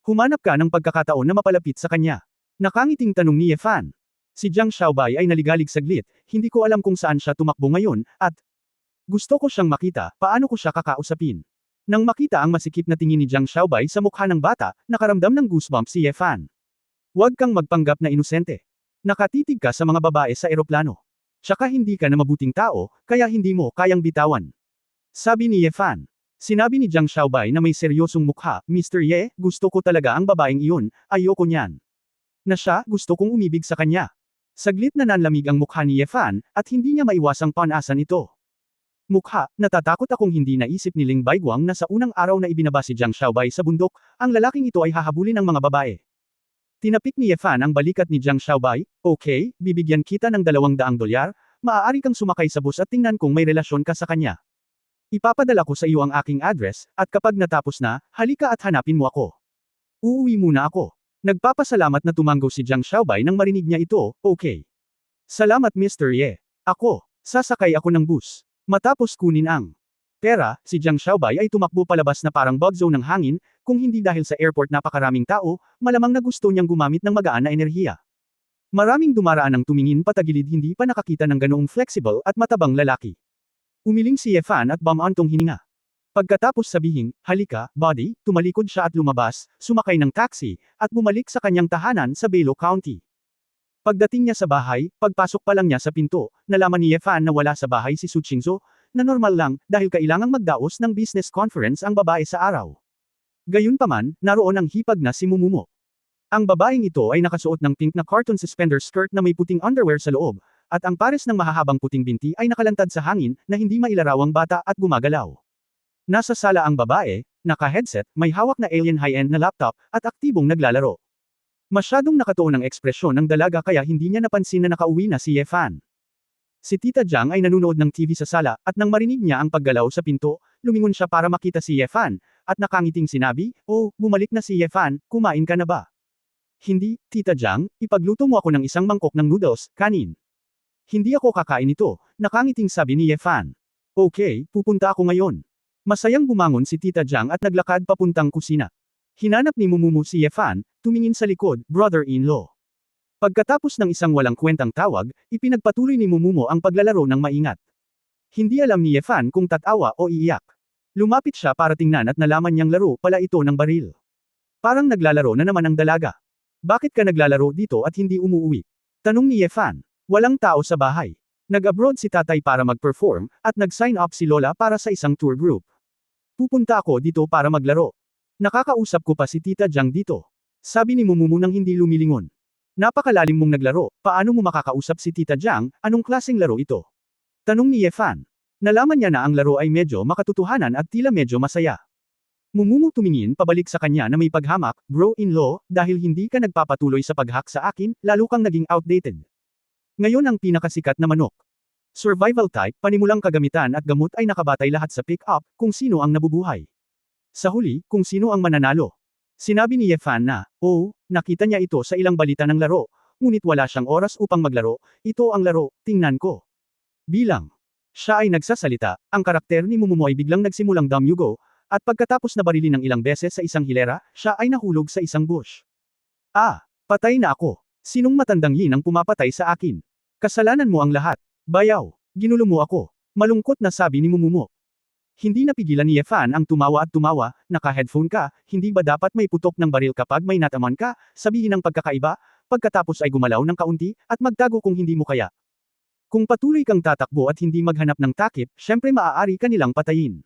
Humanap ka ng pagkakataon na mapalapit sa kanya. Nakangiting tanong ni Yefan. Si Jiang Xiaobai ay naligalig saglit, hindi ko alam kung saan siya tumakbo ngayon, at gusto ko siyang makita, paano ko siya kakausapin? Nang makita ang masikip na tingin ni Jiang Xiaobai sa mukha ng bata, nakaramdam ng goosebumps si Yefan. Huwag kang magpanggap na inosente. Nakatitig ka sa mga babae sa eroplano. Tsaka hindi ka na mabuting tao, kaya hindi mo kayang bitawan. Sabi ni Yefan. Sinabi ni Jiang Xiaobai na may seryosong mukha, Mr. Ye, gusto ko talaga ang babaeng iyon, ayoko niyan. Na siya, gusto kong umibig sa kanya. Saglit na nanlamig ang mukha ni Yefan, at hindi niya maiwasang panasan ito. Mukha, natatakot akong hindi naisip ni Ling Baiguang na sa unang araw na ibinaba si Jiang Xiaobai sa bundok, ang lalaking ito ay hahabulin ng mga babae. Tinapik ni Yefan ang balikat ni Jiang Xiaobai, okay, bibigyan kita ng $200, maaari kang sumakay sa bus at tingnan kung may relasyon ka sa kanya. Ipapadala ko sa iyo ang aking address, at kapag natapos na, halika at hanapin mo ako. Uuwi muna ako. Nagpapasalamat na tumanggo si Jiang Xiaobai nang marinig niya ito, okay. Salamat Mr. Ye. Ako, sasakay ako ng bus. Matapos kunin ang pera, si Jiang Xiaobai ay tumakbo palabas na parang bug zone ng hangin, kung hindi dahil sa airport napakaraming tao, malamang na gusto niyang gumamit ng magaan na enerhiya. Maraming dumaraan ang tumingin patagilid hindi pa nakakita ng ganoong flexible at matabang lalaki. Umiling si Yefan at bumantong hininga. Pagkatapos sabihin, halika, buddy, tumalikod siya at lumabas, sumakay ng taxi, at bumalik sa kanyang tahanan sa Belo County. Pagdating niya sa bahay, pagpasok pa lang niya sa pinto, nalaman ni Yefan na wala sa bahay si Su Qingzhou, na normal lang, dahil kailangang magdaos ng business conference ang babae sa araw. Gayunpaman, naroon ang hipag na si Mumumo. Ang babaeng ito ay nakasuot ng pink na carton suspender skirt na may puting underwear sa loob, at ang pares ng mahahabang puting binti ay nakalantad sa hangin, na hindi mailarawang bata at gumagalaw. Nasa sala ang babae, naka-headset, may hawak na alien high-end na laptop, at aktibong naglalaro. Masyadong nakatuon ang ekspresyon ng dalaga kaya hindi niya napansin na nakauwi na si Yefan. Si Tita Jiang ay nanunood ng TV sa sala, at nang marinig niya ang paggalaw sa pinto, lumingon siya para makita si Yefan, at nakangiting sinabi, oh, bumalik na si Yefan, kumain ka na ba? Hindi, Tita Jiang, ipagluto mo ako ng isang mangkok ng noodles, kanin. Hindi ako kakain ito, nakangiting sabi ni Yefan. Okay, pupunta ako ngayon. Masayang bumangon si Tita Jiang at naglakad papuntang kusina. Hinanap ni Mumumu si Yefan, tumingin sa likod, brother-in-law. Pagkatapos ng isang walang kwentang tawag, ipinagpatuloy ni Mumumu ang paglalaro ng maingat. Hindi alam ni Yefan kung tatawa o iiyak. Lumapit siya para tingnan at nalaman niyang laro pala ito ng baril. Parang naglalaro na naman ang dalaga. Bakit ka naglalaro dito at hindi umuwi? Tanong ni Yefan. Walang tao sa bahay. Nag-abroad si tatay para mag-perform, at nag-sign up si Lola para sa isang tour group. Pupunta ako dito para maglaro. Nakakausap ko pa si Tita Jiang dito. Sabi ni Mumumu nang hindi lumilingon. Napakalalim mong naglaro, paano mo makakausap si Tita Jiang, anong klaseng laro ito? Tanong ni Yefan. Nalaman niya na ang laro ay medyo makatotohanan at tila medyo masaya. Mumumu tumingin pabalik sa kanya na may paghamak, bro-in-law, dahil hindi ka nagpapatuloy sa paghak sa akin, lalo kang naging outdated. Ngayon ang pinakasikat na manok. Survival type, panimulang kagamitan at gamot ay nakabatay lahat sa pick-up, kung sino ang nabubuhay. Sa huli, kung sino ang mananalo. Sinabi ni Yefan na, oh, nakita niya ito sa ilang balita ng laro, ngunit wala siyang oras upang maglaro, ito ang laro, tingnan ko. Bilang siya ay nagsasalita, ang karakter ni Mumumu ay biglang nagsimulang damyugo, at pagkatapos na barilin ng ilang beses sa isang hilera, siya ay nahulog sa isang bush. Ah, patay na ako. Sinong matandang yin ang pumapatay sa akin? Kasalanan mo ang lahat. Bayaw, ginulo mo ako. Malungkot na sabi ni Mumumu. Hindi napigilan ni Yefan ang tumawa at tumawa, naka-headphone ka, hindi ba dapat may putok ng baril kapag may nataman ka, sabihin ang pagkakaiba, pagkatapos ay gumalaw ng kaunti, at magtago kung hindi mo kaya. Kung patuloy kang tatakbo at hindi maghanap ng takip, syempre maaari ka nilang patayin.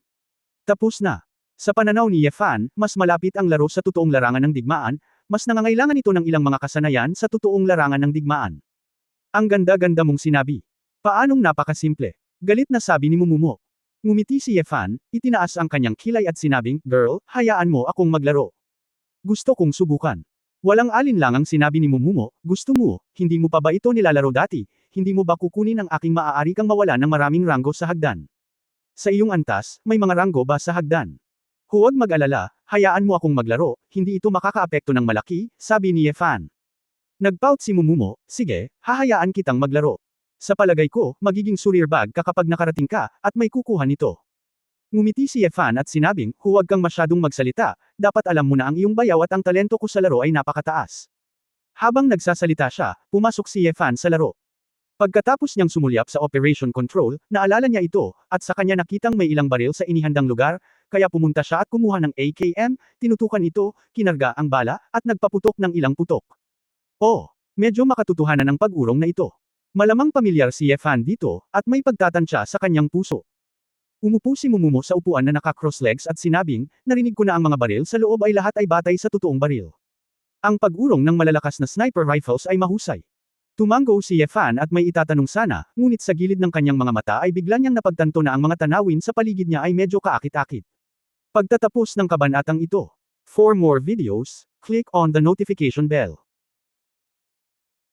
Tapos na. Sa pananaw ni Yefan, mas malapit ang laro sa totoong larangan ng digmaan, mas nangangailangan ito ng ilang mga kasanayan sa totoong larangan ng digmaan. Ang ganda-ganda mong sinabi. Paanong napakasimple? Galit na sabi ni Mumumu. Ngumiti si Yefan, itinaas ang kanyang kilay at sinabing, girl, hayaan mo akong maglaro. Gusto kong subukan. Walang alinlangang sinabi ni Momomo, gusto mo, hindi mo pa ba ito nilalaro dati, hindi mo ba kukunin ang aking maaari kang mawala ng maraming ranggo sa hagdan? Sa iyong antas, may mga ranggo ba sa hagdan? Huwag mag-alala, hayaan mo akong maglaro, hindi ito makakaapekto ng malaki, sabi ni Yefan. Nagpout si Momomo, sige, hahayaan kitang maglaro. Sa palagay ko, magiging surir bag ka kapag nakarating ka, at may kukuha nito. Ngumiti si Yefan at sinabing, huwag kang masyadong magsalita, dapat alam mo na ang iyong bayaw at ang talento ko sa laro ay napakataas. Habang nagsasalita siya, pumasok si Yefan sa laro. Pagkatapos niyang sumulyap sa Operation Control, naalala niya ito, at sa kanya nakitang may ilang baril sa inihandang lugar, kaya pumunta siya at kumuha ng AKM, tinutukan ito, kinarga ang bala, at nagpaputok ng ilang putok. Oh, medyo makatotohanan ang pag-urong na ito. Malamang pamilyar si Yefan dito, at may pagtatansya sa kanyang puso. Umupo si Momomo sa upuan na naka-cross legs at sinabing, narinig ko na ang mga baril sa loob ay lahat ay batay sa totoong baril. Ang pag-urong ng malalakas na sniper rifles ay mahusay. Tumango si Yefan at may itatanong sana, ngunit sa gilid ng kanyang mga mata ay bigla niyang napagtanto na ang mga tanawin sa paligid niya ay medyo kaakit-akit. Pagtatapos ng kabanatang ito. For more videos, click on the notification bell.